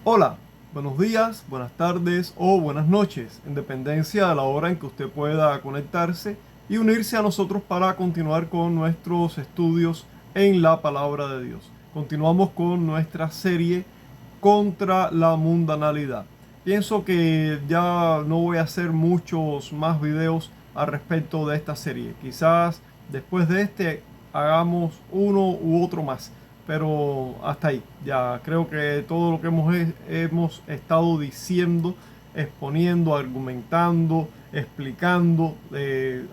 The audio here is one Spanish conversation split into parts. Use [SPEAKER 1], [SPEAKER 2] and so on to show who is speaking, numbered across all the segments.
[SPEAKER 1] Hola, buenos días, buenas tardes o buenas noches, en dependencia de la hora en que usted pueda conectarse y unirse a nosotros para continuar con nuestros estudios en la palabra de Dios. Continuamos con nuestra serie contra la mundanalidad. Pienso que ya no voy a hacer muchos más videos al respecto de esta serie. Quizás después de este hagamos uno u otro más, pero hasta ahí. Ya creo que todo lo que hemos estado diciendo, exponiendo, argumentando, explicando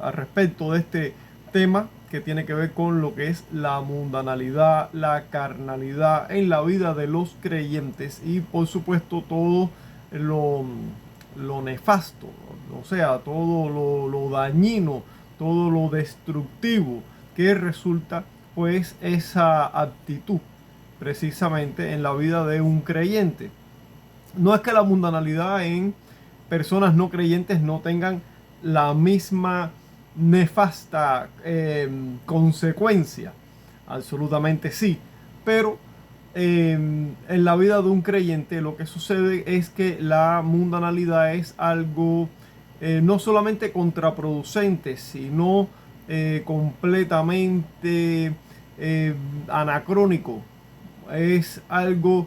[SPEAKER 1] al respecto de este tema que tiene que ver con lo que es la mundanalidad, la carnalidad en la vida de los creyentes y por supuesto todo lo, lo nefasto, o sea, todo lo dañino, todo lo destructivo que resulta pues esa actitud precisamente en la vida de un creyente. No es que la mundanalidad en personas no creyentes no tengan la misma nefasta consecuencia. Absolutamente sí. Pero en la vida de un creyente lo que sucede es que la mundanalidad es algo no solamente contraproducente, sino completamente anacrónico. Es algo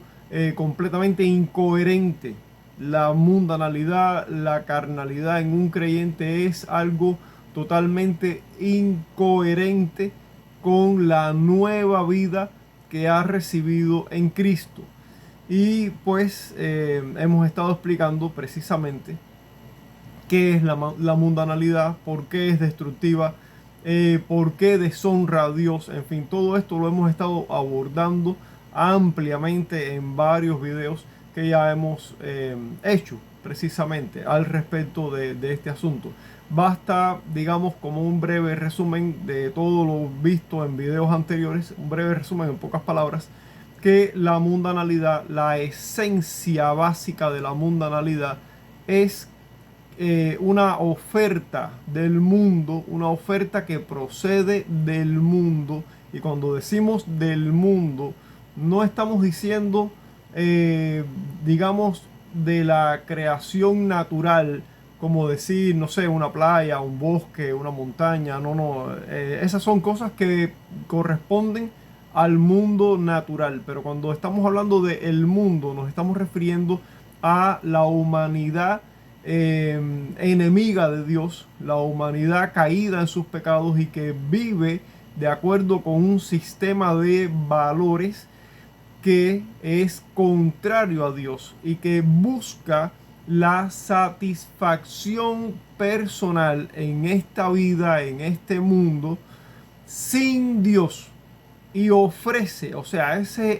[SPEAKER 1] completamente incoherente. La mundanalidad, la carnalidad en un creyente es algo totalmente incoherente con la nueva vida que ha recibido en Cristo. Y pues hemos estado explicando precisamente qué es la mundanalidad, por qué es destructiva, por qué deshonra a Dios. En fin, todo esto lo hemos estado abordando ampliamente en varios videos que ya hemos hecho precisamente al respecto de este asunto. Basta, digamos, como un breve resumen de todo lo visto en videos anteriores, un breve resumen en pocas palabras, que la mundanalidad, la esencia básica de la mundanalidad es una oferta del mundo, una oferta que procede del mundo. Y cuando decimos del mundo, no estamos diciendo, digamos, de la creación natural, como decir, no sé, una playa, un bosque, una montaña. No, no. Esas son cosas que corresponden al mundo natural. Pero cuando estamos hablando de el mundo, nos estamos refiriendo a la humanidad enemiga de Dios, la humanidad caída en sus pecados y que vive de acuerdo con un sistema de valores que es contrario a Dios y que busca la satisfacción personal en esta vida, en este mundo, sin Dios. Y ofrece, o sea, ese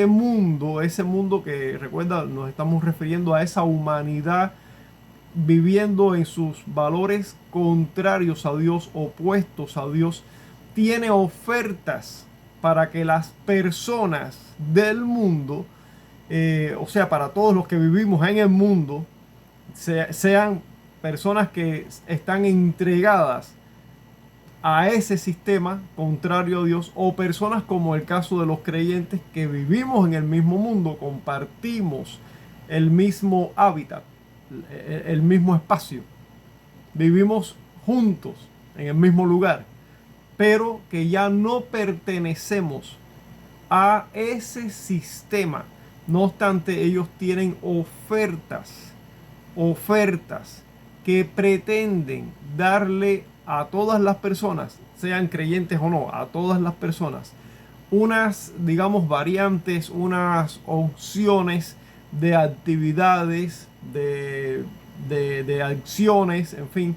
[SPEAKER 1] mundo que recuerda, nos estamos refiriendo a esa humanidad viviendo en sus valores contrarios a Dios, opuestos a Dios, tiene ofertas para que las personas del mundo, o sea, para todos los que vivimos en el mundo, sean personas que están entregadas a ese sistema contrario a Dios o personas como el caso de los creyentes que vivimos en el mismo mundo, compartimos el mismo hábitat, el mismo espacio, vivimos juntos en el mismo lugar, pero que ya no pertenecemos a ese sistema. No obstante, ellos tienen ofertas que pretenden darle a todas las personas, sean creyentes o no, a todas las personas, unas, digamos, variantes, unas opciones de actividades, de acciones, en fin,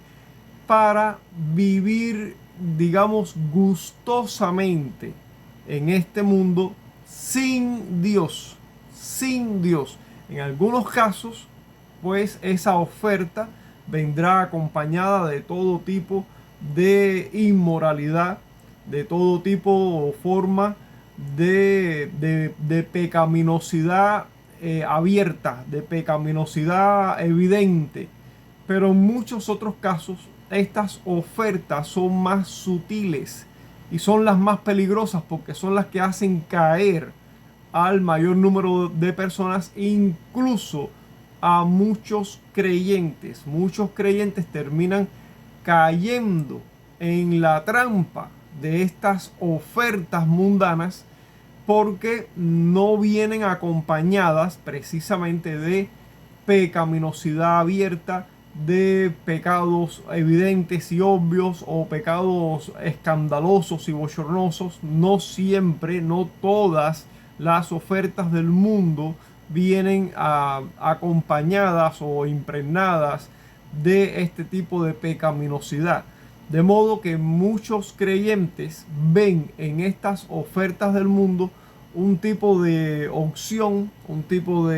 [SPEAKER 1] para vivir, digamos, gustosamente en este mundo sin Dios, sin Dios. En algunos casos, pues esa oferta vendrá acompañada de todo tipo de inmoralidad, de todo tipo o forma de pecaminosidad abierta, de pecaminosidad evidente. Pero en muchos otros casos, estas ofertas son más sutiles y son las más peligrosas porque son las que hacen caer al mayor número de personas, incluso a muchos creyentes. Muchos creyentes terminan cayendo en la trampa de estas ofertas mundanas porque no vienen acompañadas precisamente de pecaminosidad abierta, de pecados evidentes y obvios o pecados escandalosos y bochornosos. No siempre, no todas las ofertas del mundo vienen acompañadas o impregnadas de este tipo de pecaminosidad. De modo que muchos creyentes ven en estas ofertas del mundo un tipo de opción, un tipo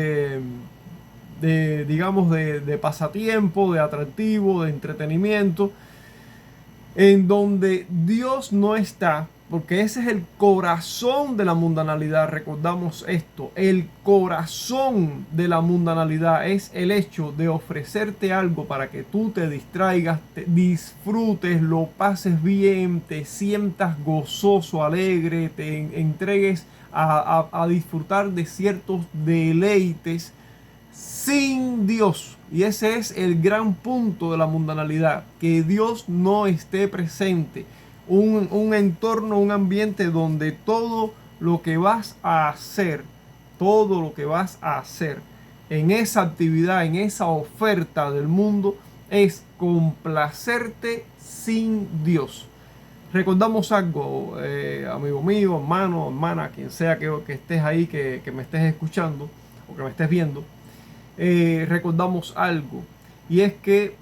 [SPEAKER 1] digamos, de pasatiempo, de atractivo, de entretenimiento, en donde Dios no está, porque ese es el corazón de la mundanalidad. Recordamos esto: el corazón de la mundanalidad es el hecho de ofrecerte algo para que tú te distraigas, te disfrutes, lo pases bien, te sientas gozoso, alegre, te entregues a disfrutar de ciertos deleites sin Dios. Y ese es el gran punto de la mundanalidad, que Dios no esté presente. Un entorno, un ambiente donde todo lo que vas a hacer, todo lo que vas a hacer en esa actividad, en esa oferta del mundo, es complacerte sin Dios. Recordamos algo, amigo mío, hermano, hermana, quien sea que estés ahí, que me estés escuchando o que me estés viendo. Recordamos algo, y es que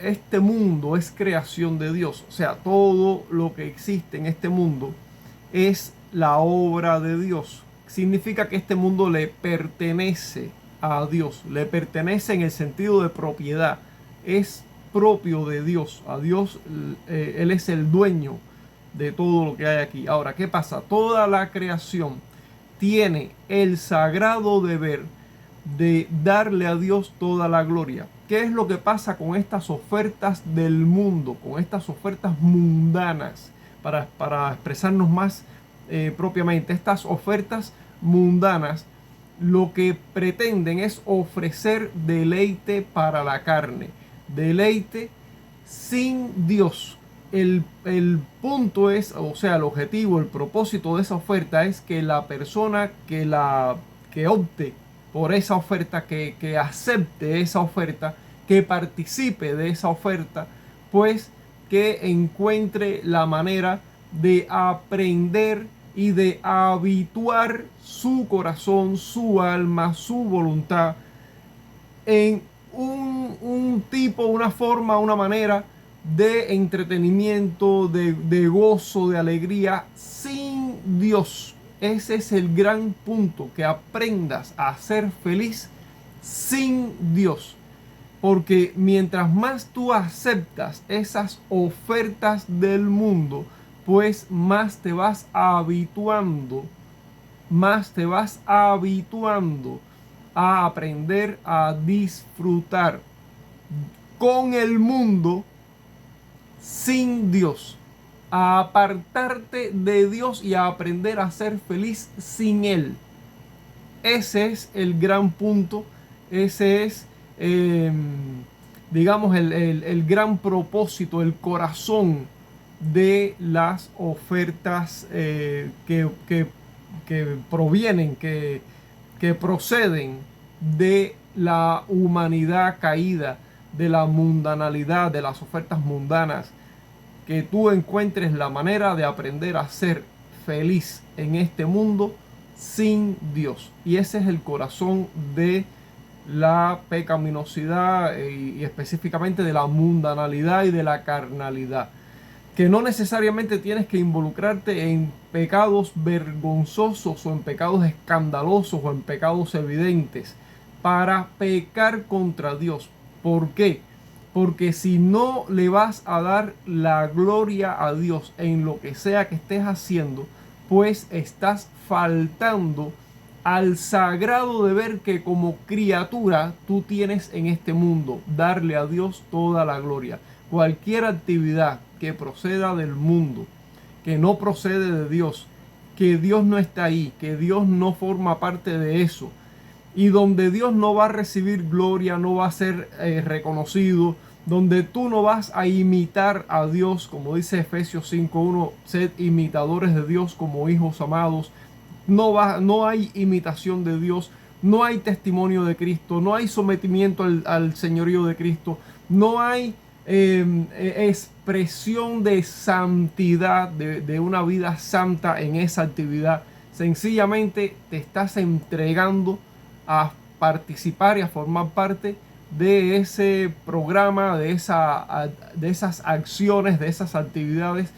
[SPEAKER 1] este mundo es creación de Dios. O sea, todo lo que existe en este mundo es la obra de Dios. Significa que este mundo le pertenece a Dios, le pertenece en el sentido de propiedad, es propio de Dios. A Dios, Él es el dueño de todo lo que hay aquí. Ahora, ¿qué pasa? Toda la creación tiene el sagrado deber de darle a Dios toda la gloria. ¿Qué es lo que pasa con estas ofertas del mundo, con estas ofertas mundanas? Para expresarnos más propiamente, estas ofertas mundanas lo que pretenden es ofrecer deleite para la carne, deleite sin Dios. El punto es, o sea, el objetivo, el propósito de esa oferta es que la persona que opte por esa oferta, que acepte esa oferta, que participe de esa oferta, pues que encuentre la manera de aprender y de habituar su corazón, su alma, su voluntad en un tipo, una forma, una manera de entretenimiento, de gozo, de alegría sin Dios. Ese es el gran punto, que aprendas a ser feliz sin Dios. Porque mientras más tú aceptas esas ofertas del mundo, pues más te vas habituando a aprender a disfrutar con el mundo sin Dios, a apartarte de Dios y a aprender a ser feliz sin Él. Ese es el gran punto, ese es, digamos, el gran propósito, el corazón de las ofertas que provienen, que proceden de la humanidad caída, de la mundanalidad, de las ofertas mundanas. Que tú encuentres la manera de aprender a ser feliz en este mundo sin Dios. Y ese es el corazón de la pecaminosidad y específicamente de la mundanalidad y de la carnalidad. Que no necesariamente tienes que involucrarte en pecados vergonzosos o en pecados escandalosos o en pecados evidentes para pecar contra Dios. ¿Por qué? Porque si no le vas a dar la gloria a Dios en lo que sea que estés haciendo, pues estás faltando al sagrado deber que como criatura tú tienes en este mundo: darle a Dios toda la gloria. Cualquier actividad que proceda del mundo, que no procede de Dios, que Dios no está ahí, que Dios no forma parte de eso, y donde Dios no va a recibir gloria, no va a ser reconocido, donde tú no vas a imitar a Dios, como dice Efesios 5:1, sed imitadores de Dios como hijos amados. No hay imitación de Dios, no hay testimonio de Cristo, no hay sometimiento al señorío de Cristo, no hay expresión de santidad, de una vida santa en esa actividad. Sencillamente te estás entregando a participar y a formar parte de ese programa, de esas acciones, de esas actividades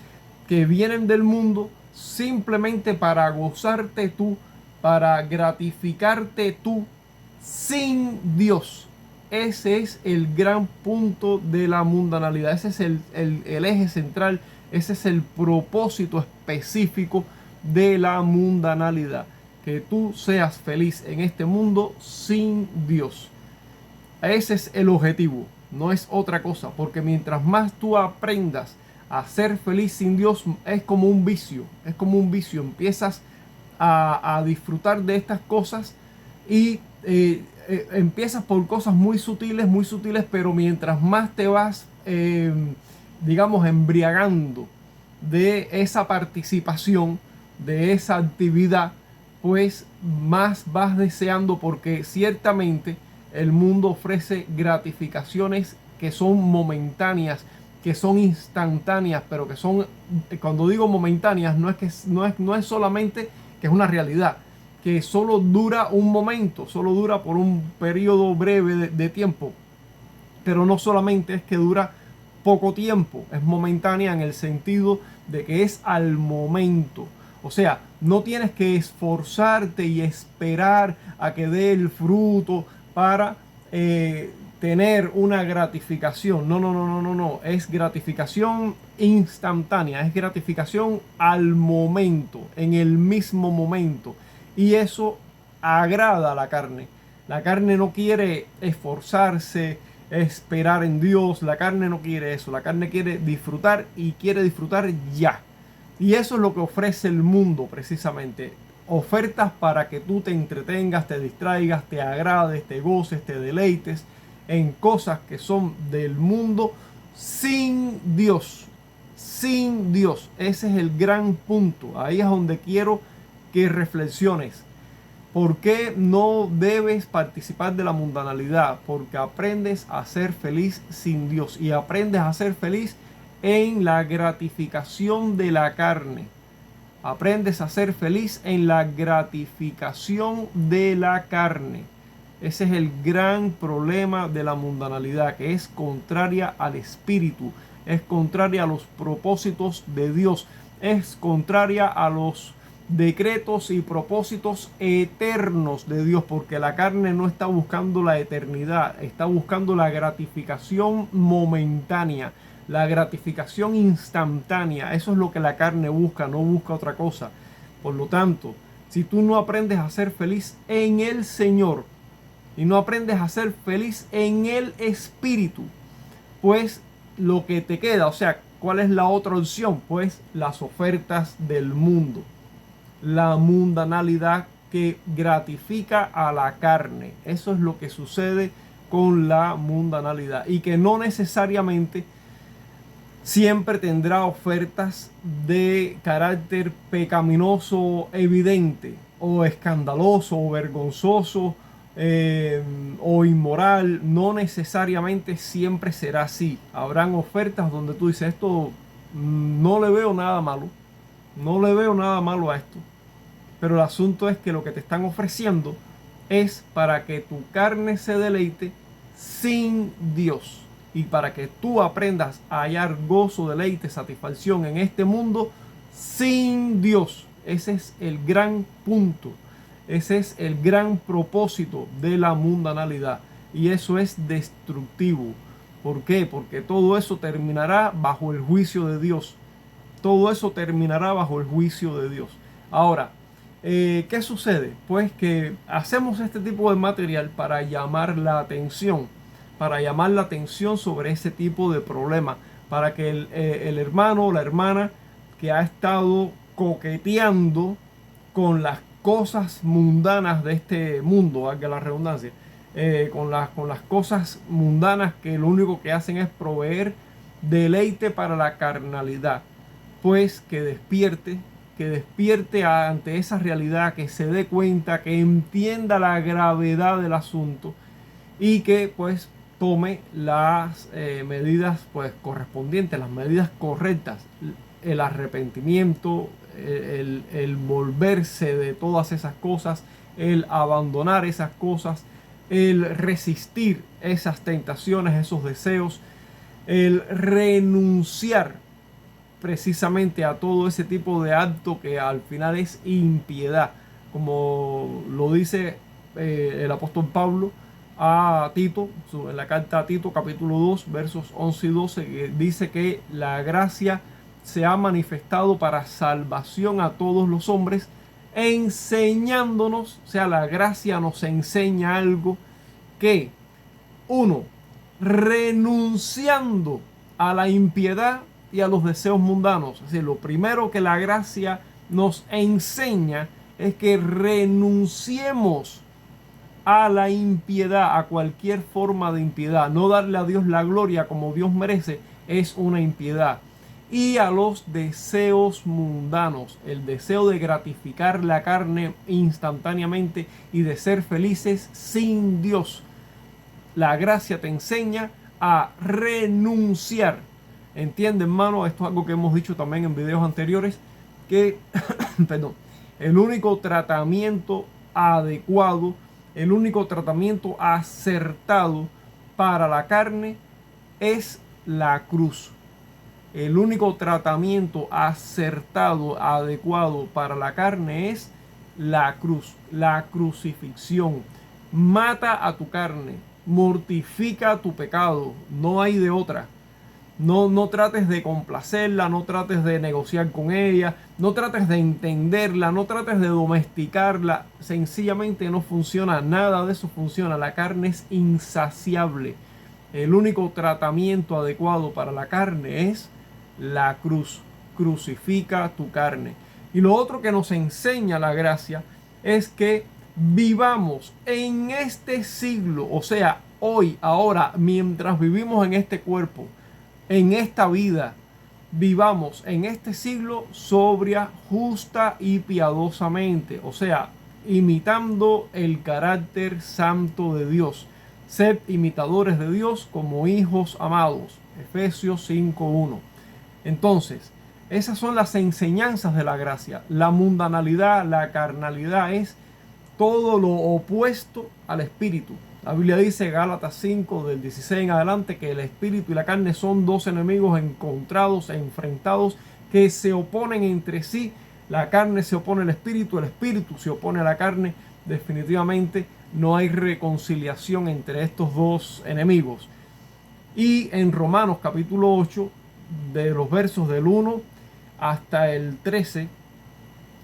[SPEAKER 1] que vienen del mundo simplemente para gozarte tú, para gratificarte tú, sin Dios. Ese es el gran punto de la mundanalidad, ese es el eje central, ese es el propósito específico de la mundanalidad, que tú seas feliz en este mundo sin Dios. Ese es el objetivo, no es otra cosa, porque mientras más tú aprendas a ser feliz sin Dios, es como un vicio, empiezas a disfrutar de estas cosas y empiezas por cosas muy sutiles, pero mientras más te vas, digamos, embriagando de esa participación, de esa actividad, pues más vas deseando, porque ciertamente el mundo ofrece gratificaciones que son momentáneas, que son instantáneas, pero que son, cuando digo momentáneas, no es solamente que es una realidad, que solo dura un momento, solo dura por un periodo breve de tiempo, pero no solamente es que dura poco tiempo, es momentánea en el sentido de que es al momento. O sea, no tienes que esforzarte y esperar a que dé el fruto para tener una gratificación. No. Es gratificación instantánea, es gratificación al momento, en el mismo momento. Y eso agrada a la carne. La carne no quiere esforzarse, esperar en Dios. La carne no quiere eso. La carne quiere disfrutar y quiere disfrutar ya. Y eso es lo que ofrece el mundo precisamente. Ofertas para que tú te entretengas, te distraigas, te agrades, te goces, te deleites en cosas que son del mundo sin Dios. Sin Dios. Ese es el gran punto. Ahí es donde quiero que reflexiones. ¿Por qué no debes participar de la mundanalidad? Porque aprendes a ser feliz sin Dios y aprendes a ser feliz en la gratificación de la carne. Aprendes a ser feliz en la gratificación de la carne. Ese es el gran problema de la mundanalidad, que es contraria al espíritu, es contraria a los propósitos de Dios, es contraria a los decretos y propósitos eternos de Dios, porque la carne no está buscando la eternidad, está buscando la gratificación momentánea, la gratificación instantánea. Eso es lo que la carne busca, no busca otra cosa. Por lo tanto, si tú no aprendes a ser feliz en el Señor y no aprendes a ser feliz en el Espíritu, pues lo que te queda, o sea, ¿cuál es la otra opción? Pues las ofertas del mundo, la mundanalidad que gratifica a la carne. Eso es lo que sucede con la mundanalidad, y que no necesariamente siempre tendrá ofertas de carácter pecaminoso evidente, o escandaloso, o vergonzoso, o inmoral. No necesariamente siempre será así. Habrán ofertas donde tú dices, esto no le veo nada malo, no le veo nada malo a esto. Pero el asunto es que lo que te están ofreciendo es para que tu carne se deleite sin Dios, y para que tú aprendas a hallar gozo, deleite, satisfacción en este mundo sin Dios. Ese es el gran punto. Ese es el gran propósito de la mundanalidad. Y eso es destructivo. ¿Por qué? Porque todo eso terminará bajo el juicio de Dios. Todo eso terminará bajo el juicio de Dios. Ahora, ¿qué sucede? Pues que hacemos este tipo de material para llamar la atención. Para llamar la atención sobre ese tipo de problema. Para que el hermano o la hermana que ha estado coqueteando con las cosas mundanas de este mundo, valga la redundancia, con las cosas mundanas que lo único que hacen es proveer deleite para la carnalidad. Pues que despierte ante esa realidad, que se dé cuenta, que entienda la gravedad del asunto y que pues tome las medidas pues correspondientes, las medidas correctas, el arrepentimiento, el volverse de todas esas cosas, el abandonar esas cosas, el resistir esas tentaciones, esos deseos, el renunciar precisamente a todo ese tipo de acto que al final es impiedad, como lo dice el apóstol Pablo a Tito, en la carta a Tito capítulo 2 versos 11 y 12, que dice que la gracia se ha manifestado para salvación a todos los hombres, enseñándonos, o sea, la gracia nos enseña algo que, uno, renunciando a la impiedad y a los deseos mundanos. Es decir, lo primero que la gracia nos enseña es que renunciemos a la impiedad, a cualquier forma de impiedad. No darle a Dios la gloria como Dios merece es una impiedad. Y a los deseos mundanos, el deseo de gratificar la carne instantáneamente y de ser felices sin Dios. La gracia te enseña a renunciar. Entiende, hermano, esto es algo que hemos dicho también en videos anteriores, que perdón, el único tratamiento adecuado, el único tratamiento acertado para la carne es la cruz. El único tratamiento acertado, adecuado para la carne es la cruz, la crucifixión. Mata a tu carne, mortifica tu pecado, no hay de otra. No trates de complacerla, no trates de negociar con ella, no trates de entenderla, no trates de domesticarla. Sencillamente no funciona, nada de eso funciona. La carne es insaciable. El único tratamiento adecuado para la carne es la cruz. Crucifica tu carne. Y lo otro que nos enseña la gracia es que vivamos en este siglo, o sea, hoy, ahora, mientras vivimos en este cuerpo, en esta vida, vivamos en este siglo sobria, justa y piadosamente, o sea, imitando el carácter santo de Dios. Sed imitadores de Dios como hijos amados. Efesios 5:1. Entonces, esas son las enseñanzas de la gracia. La mundanalidad, la carnalidad es todo lo opuesto al espíritu. La Biblia dice, Gálatas 5, del 16 en adelante, que el espíritu y la carne son dos enemigos encontrados e enfrentados que se oponen entre sí. La carne se opone al espíritu se opone a la carne. Definitivamente no hay reconciliación entre estos dos enemigos. Y en Romanos capítulo 8, de los versos del 1 hasta el 13,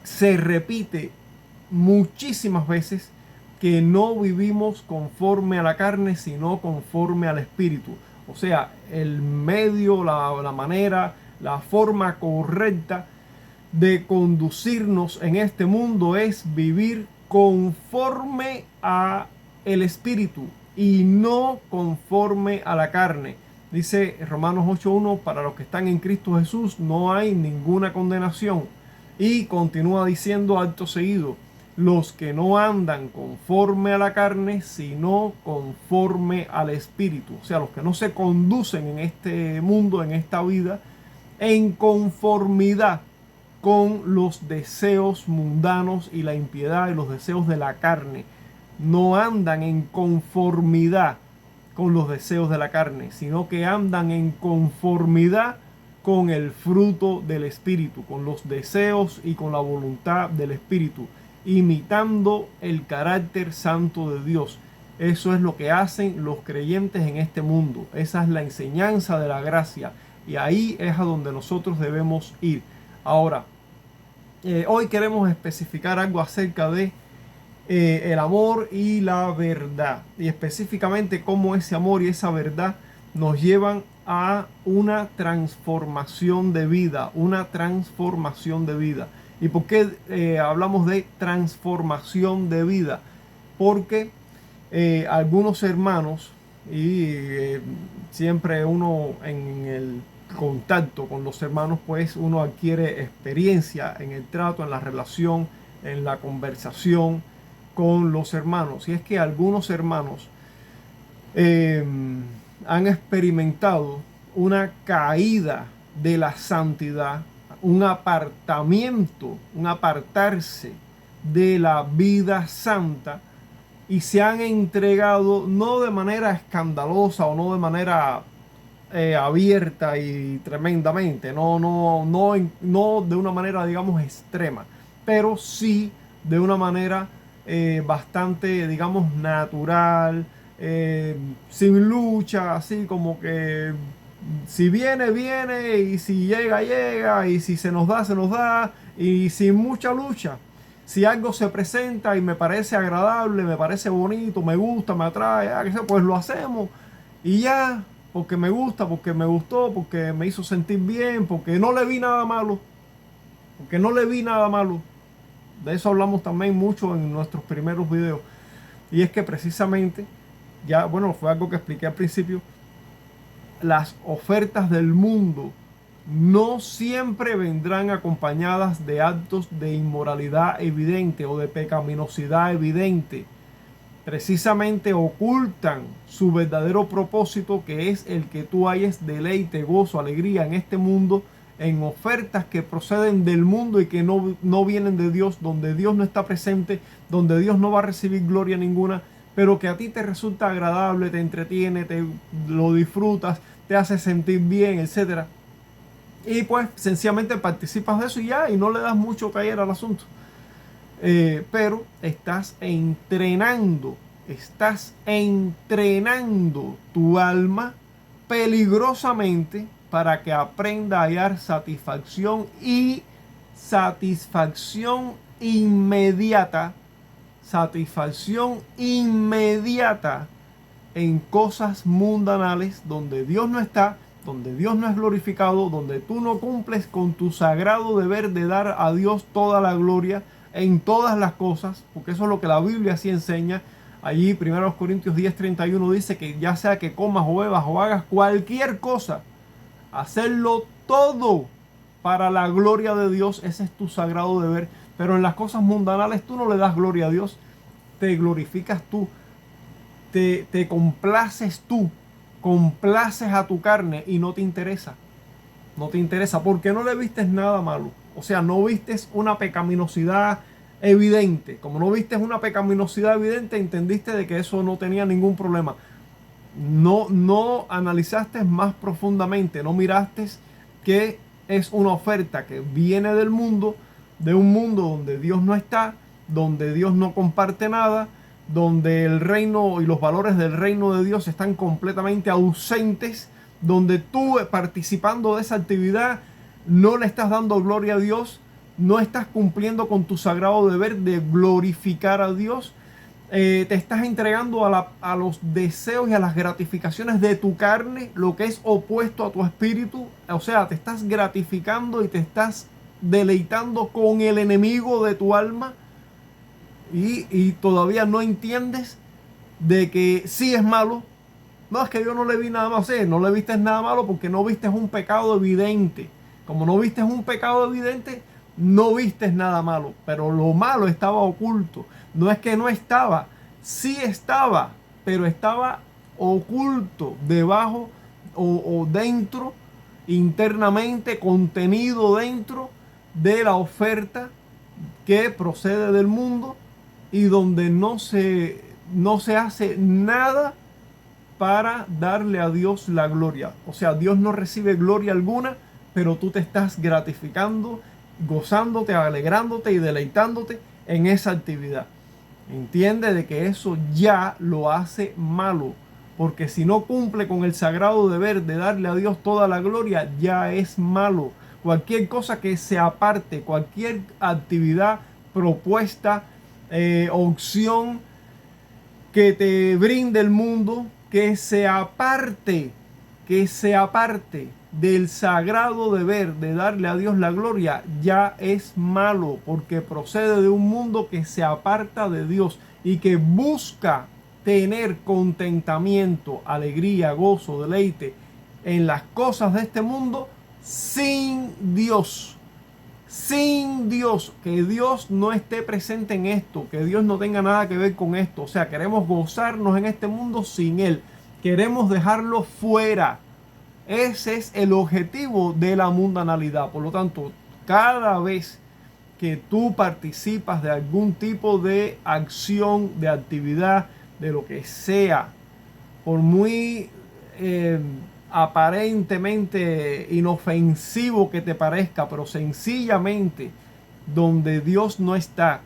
[SPEAKER 1] se repite muchísimas veces que no vivimos conforme a la carne, sino conforme al espíritu. O sea, el medio, la manera, la forma correcta de conducirnos en este mundo es vivir conforme a el espíritu y no conforme a la carne. Dice Romanos 8:1, para los que están en Cristo Jesús no hay ninguna condenación. Y continúa diciendo acto seguido, los que no andan conforme a la carne, sino conforme al espíritu. O sea, los que no se conducen en este mundo, en esta vida, en conformidad con los deseos mundanos y la impiedad y los deseos de la carne. No andan en conformidad con los deseos de la carne, sino que andan en conformidad con el fruto del espíritu, con los deseos y con la voluntad del espíritu, imitando el carácter santo de Dios. Eso es lo que hacen los creyentes en este mundo. Esa es la enseñanza de la gracia y ahí es a donde nosotros debemos ir. Ahora, hoy queremos especificar algo acerca de el amor y la verdad, y específicamente cómo ese amor y esa verdad nos llevan a una transformación de vida, ¿Y por qué hablamos de transformación de vida? Porque algunos hermanos, y siempre uno en el contacto con los hermanos, pues uno adquiere experiencia en el trato, en la relación, en la conversación con los hermanos. Y es que algunos hermanos eh, han experimentado una caída de la santidad, un apartamiento, un apartarse de la vida santa, y se han entregado no de manera escandalosa o no de manera abierta y tremendamente, no de una manera, digamos, extrema, pero sí de una manera bastante, digamos, natural, sin lucha, así como que si viene, viene, y si llega, llega, y si se nos da, se nos da, y sin mucha lucha. Si algo se presenta y me parece agradable, me parece bonito, me gusta, me atrae, pues lo hacemos y ya, porque me gusta, porque me gustó, porque me hizo sentir bien, porque no le vi nada malo, porque no le vi nada malo. De eso hablamos también mucho en nuestros primeros videos. Y es que precisamente, ya, bueno, fue algo que expliqué al principio, las ofertas del mundo no siempre vendrán acompañadas de actos de inmoralidad evidente o de pecaminosidad evidente. Precisamente ocultan su verdadero propósito, que es el que tú halles deleite, gozo, alegría en este mundo, en ofertas que proceden del mundo y que no vienen de Dios, donde Dios no está presente, donde Dios no va a recibir gloria ninguna, pero que a ti te resulta agradable, te entretiene, te lo disfrutas, te hace sentir bien, etcétera. Y pues sencillamente participas de eso y ya, y no le das mucho caer al asunto. Pero estás entrenando tu alma peligrosamente para que aprenda a hallar satisfacción inmediata, satisfacción inmediata en cosas mundanales donde Dios no está, donde Dios no es glorificado, donde tú no cumples con tu sagrado deber de dar a Dios toda la gloria en todas las cosas, porque eso es lo que la Biblia sí enseña. Allí 1 Corintios 10:31 dice que ya sea que comas o bebas o hagas cualquier cosa, hacerlo todo para la gloria de Dios, ese es tu sagrado deber. Pero en las cosas mundanales tú no le das gloria a Dios, te glorificas tú, te complaces tú, complaces a tu carne y no te interesa. No te interesa porque no le vistes nada malo. O sea, no vistes una pecaminosidad evidente. Como no vistes una pecaminosidad evidente, entendiste de que eso no tenía ningún problema. No analizaste más profundamente, no miraste que es una oferta que viene del mundo, de un mundo donde Dios no está, donde Dios no comparte nada, donde el reino y los valores del reino de Dios están completamente ausentes, donde tú participando de esa actividad no le estás dando gloria a Dios, no estás cumpliendo con tu sagrado deber de glorificar a Dios, te estás entregando a los deseos y a las gratificaciones de tu carne, lo que es opuesto a tu espíritu. O sea, te estás gratificando y te estás deleitando con el enemigo de tu alma, y todavía no entiendes de que sí es malo. No, es que yo no le vi nada malo. Sí, no le viste nada malo porque no viste un pecado evidente. Como no viste un pecado evidente, no viste nada malo. Pero lo malo estaba oculto. No es que no estaba, sí estaba, pero estaba oculto debajo o dentro, internamente, contenido dentro de la oferta que procede del mundo y donde no se hace nada para darle a Dios la gloria. O sea, Dios no recibe gloria alguna, pero tú te estás gratificando, gozándote, alegrándote y deleitándote en esa actividad. Entiende de que eso ya lo hace malo, porque si no cumple con el sagrado deber de darle a Dios toda la gloria, ya es malo. Cualquier cosa que se aparte, cualquier actividad, propuesta, opción que te brinde el mundo, que se aparte, que se aparte del sagrado deber de darle a Dios la gloria ya es malo, porque procede de un mundo que se aparta de Dios y que busca tener contentamiento, alegría, gozo, deleite en las cosas de este mundo sin Dios. Sin Dios, que Dios no esté presente en esto, que Dios no tenga nada que ver con esto. O sea, queremos gozarnos en este mundo sin Él. Queremos dejarlo fuera. Ese es el objetivo de la mundanalidad. Por lo tanto, cada vez que tú participas de algún tipo de acción, de actividad, de lo que sea, por muy aparentemente inofensivo que te parezca, pero sencillamente donde Dios no está,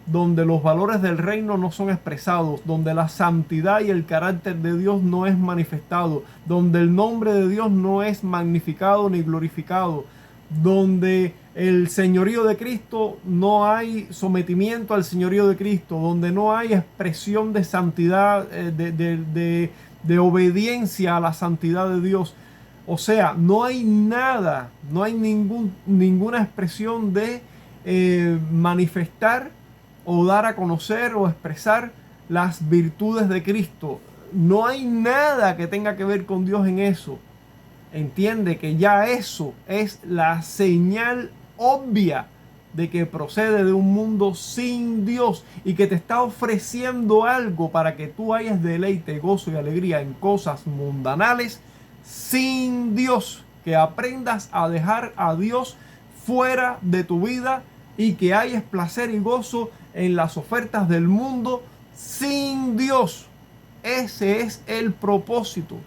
[SPEAKER 1] donde los valores del reino no son expresados, donde la santidad y el carácter de Dios no es manifestado, donde el nombre de Dios no es magnificado ni glorificado, donde el señorío de Cristo no hay sometimiento al señorío de Cristo, donde no hay expresión de santidad, de obediencia a la santidad de Dios. O sea, no hay nada, no hay ninguna expresión de manifestar o dar a conocer o expresar las virtudes de Cristo. No hay nada que tenga que ver con Dios en eso. Entiende que ya eso es la señal obvia de que procede de un mundo sin Dios y que te está ofreciendo algo para que tú hayas deleite, gozo y alegría en cosas mundanales sin Dios, que aprendas a dejar a Dios fuera de tu vida y que hayas placer y gozo en las ofertas del mundo sin Dios. Ese es el propósito.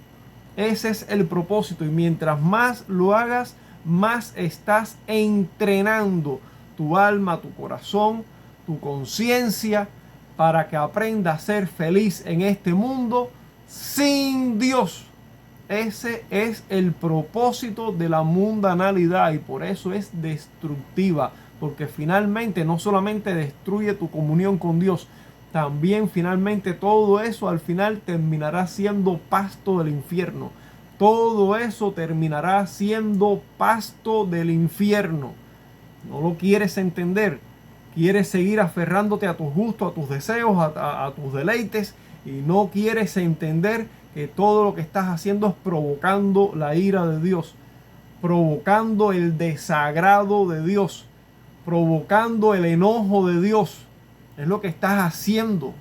[SPEAKER 1] Ese es el propósito. Y mientras más lo hagas, más estás entrenando tu alma, tu corazón, tu conciencia, para que aprenda a ser feliz en este mundo sin Dios. Ese es el propósito de la mundanalidad y por eso es destructiva, porque finalmente no solamente destruye tu comunión con Dios, también finalmente todo eso al final terminará siendo pasto del infierno. Todo eso terminará siendo pasto del infierno. No lo quieres entender. Quieres seguir aferrándote a tus gustos, a tus deseos, a tus deleites y no quieres entender que todo lo que estás haciendo es provocando la ira de Dios, provocando el desagrado de Dios, provocando el enojo de Dios. Es lo que estás haciendo.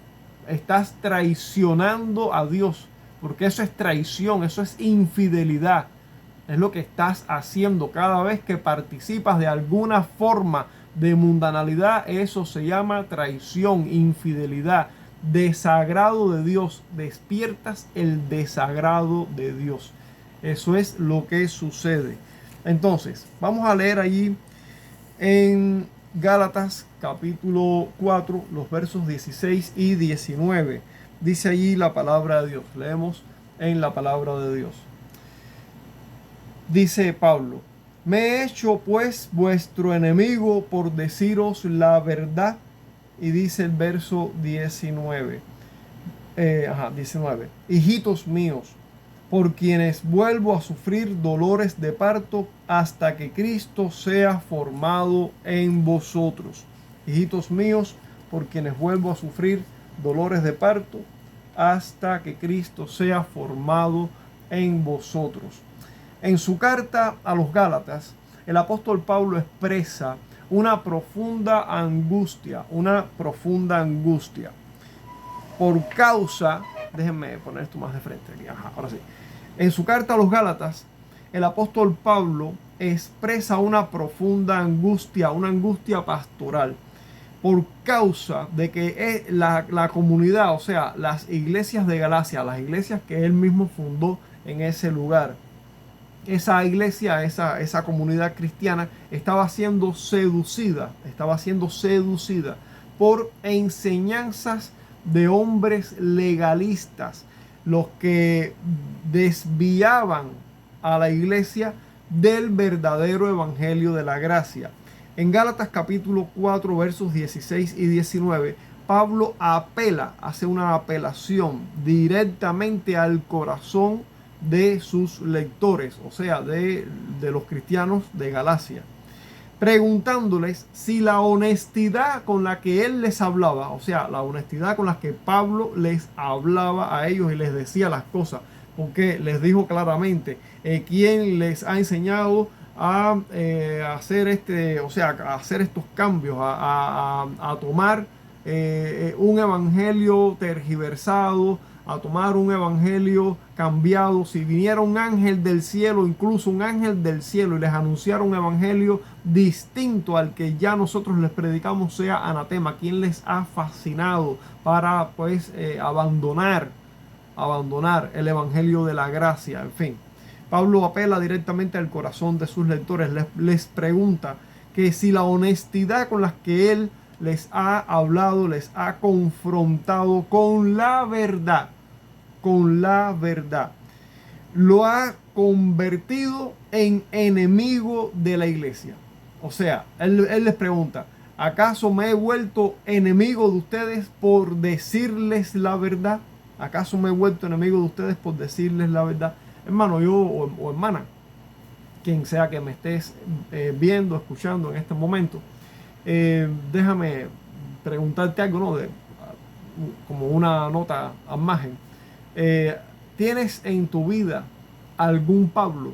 [SPEAKER 1] Estás traicionando a Dios, porque eso es traición, eso es infidelidad. Es lo que estás haciendo cada vez que participas de alguna forma de mundanalidad. Eso se llama traición, infidelidad, desagrado de Dios. Despiertas el desagrado de Dios. Eso es lo que sucede. Entonces, vamos a leer allí en Gálatas capítulo 4, los versos 16 y 19. Dice allí la palabra de Dios. Leemos en la palabra de Dios. Dice Pablo: me he hecho pues vuestro enemigo por deciros la verdad. Y dice el verso 19. 19. Hijitos míos, por quienes vuelvo a sufrir dolores de parto hasta que Cristo sea formado en vosotros. Hijitos míos, por quienes vuelvo a sufrir dolores de parto hasta que Cristo sea formado en vosotros. En su carta a los Gálatas, el apóstol Pablo expresa una profunda angustia, por causa, déjenme poner esto más de frente aquí, ahora sí. En su carta a los Gálatas, el apóstol Pablo expresa una profunda angustia, una angustia pastoral, por causa de que la comunidad, o sea, las iglesias de Galacia, las iglesias que él mismo fundó en ese lugar, esa iglesia, esa comunidad cristiana estaba siendo seducida por enseñanzas de hombres legalistas, los que desviaban a la iglesia del verdadero evangelio de la gracia. En Gálatas capítulo 4 versos 16 y 19, Pablo hace una apelación directamente al corazón de sus lectores, o sea, de los cristianos de Galacia, preguntándoles si la honestidad con la que él les hablaba, o sea, la honestidad con la que Pablo les hablaba a ellos y les decía las cosas, porque les dijo claramente quién les ha enseñado a hacer a hacer estos cambios, a tomar un evangelio tergiversado, a tomar un evangelio cambiado. Si viniera un ángel del cielo, incluso un ángel del cielo, y les anunciara un evangelio distinto al que ya nosotros les predicamos, sea anatema. ¿Quién les ha fascinado para pues abandonar el evangelio de la gracia? En fin, Pablo apela directamente al corazón de sus lectores, les pregunta que si la honestidad con la que él les ha hablado, les ha confrontado con la verdad, lo ha convertido en enemigo de la iglesia. O sea, él les pregunta, ¿acaso me he vuelto enemigo de ustedes por decirles la verdad? ¿Acaso me he vuelto enemigo de ustedes por decirles la verdad? Hermano, yo o hermana, quien sea que me estés viendo, escuchando en este momento, déjame preguntarte algo, ¿no? Como una nota a margen. ¿Tienes en tu vida algún Pablo?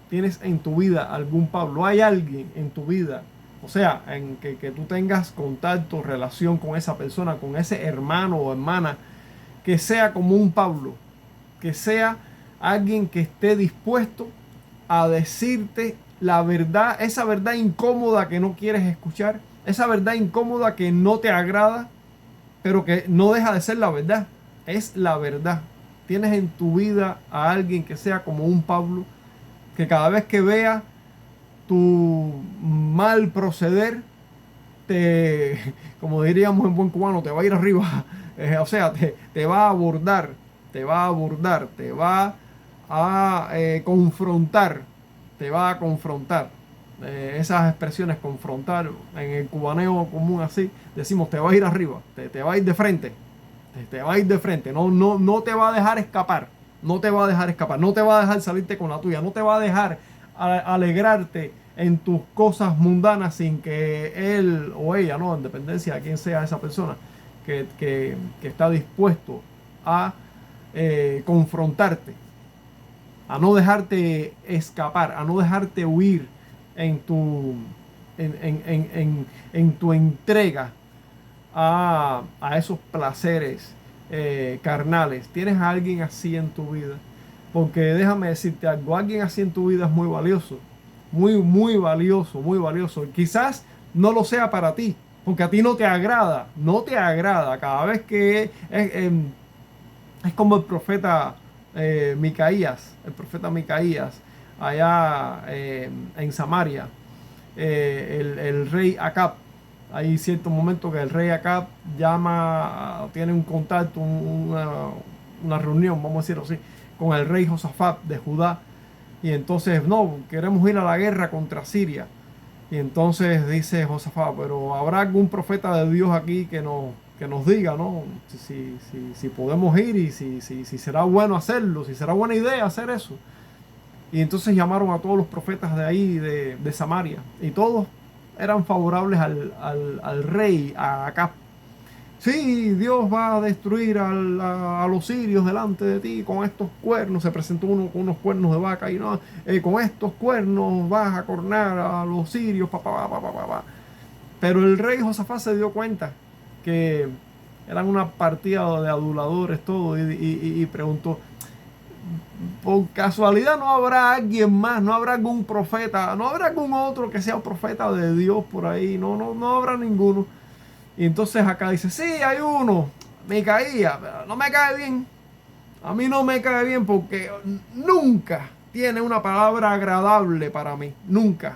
[SPEAKER 1] ¿Tienes en tu vida algún Pablo? ¿Hay alguien en tu vida? O sea, en que tú tengas contacto, relación con esa persona, con ese hermano o hermana, que sea como un Pablo, que sea alguien que esté dispuesto a decirte la verdad, esa verdad incómoda que no quieres escuchar, esa verdad incómoda que no te agrada, pero que no deja de ser la verdad, es la verdad. Tienes en tu vida a alguien que sea como un Pablo, que cada vez que vea tu mal proceder, como diríamos en buen cubano, te va a ir arriba. O sea, te va a abordar, te va a abordar, te va a confrontar, te va a confrontar. Esas expresiones, confrontar, en el cubaneo común así, decimos te va a ir arriba, te va a ir de frente, te va a ir de frente, no te va a dejar escapar, no te va a dejar escapar, no te va a dejar salirte con la tuya, no te va a dejar alegrarte en tus cosas mundanas sin que él o ella, ¿no? En dependencia de quién sea esa persona, que está dispuesto a confrontarte, a no dejarte escapar, a no dejarte huir en tu entrega a esos placeres carnales. ¿Tienes a alguien así en tu vida? Porque déjame decirte algo, alguien así en tu vida es muy valioso, muy valioso, muy valioso. Quizás no lo sea para ti, porque a ti no te agrada, cada vez que es como el profeta Micaías, allá en Samaria, el rey Acab. Hay cierto momento que el rey Acab tiene un contacto, una reunión, vamos a decirlo así, con el rey Josafat de Judá. Y entonces, no, queremos ir a la guerra contra Siria. Y entonces dice Josafat, pero ¿habrá algún profeta de Dios aquí que nos diga, ¿no? Si podemos ir y si será bueno hacerlo, si será buena idea hacer eso? Y entonces llamaron a todos los profetas de ahí, de Samaria, y todos eran favorables al rey, a Acab. Sí, Dios va a destruir a los sirios delante de ti con estos cuernos. Se presentó uno con unos cuernos de vaca y no, con estos cuernos vas a cornar a los sirios, Pero el rey Josafat se dio cuenta que eran una partida de aduladores todo y preguntó, por casualidad no habrá alguien más, no habrá algún profeta, no habrá algún otro que sea un profeta de Dios por ahí, no habrá ninguno. Y entonces acá dice, sí, hay uno, Micaías, pero no me cae bien. A mí no me cae bien porque nunca tiene una palabra agradable para mí, nunca.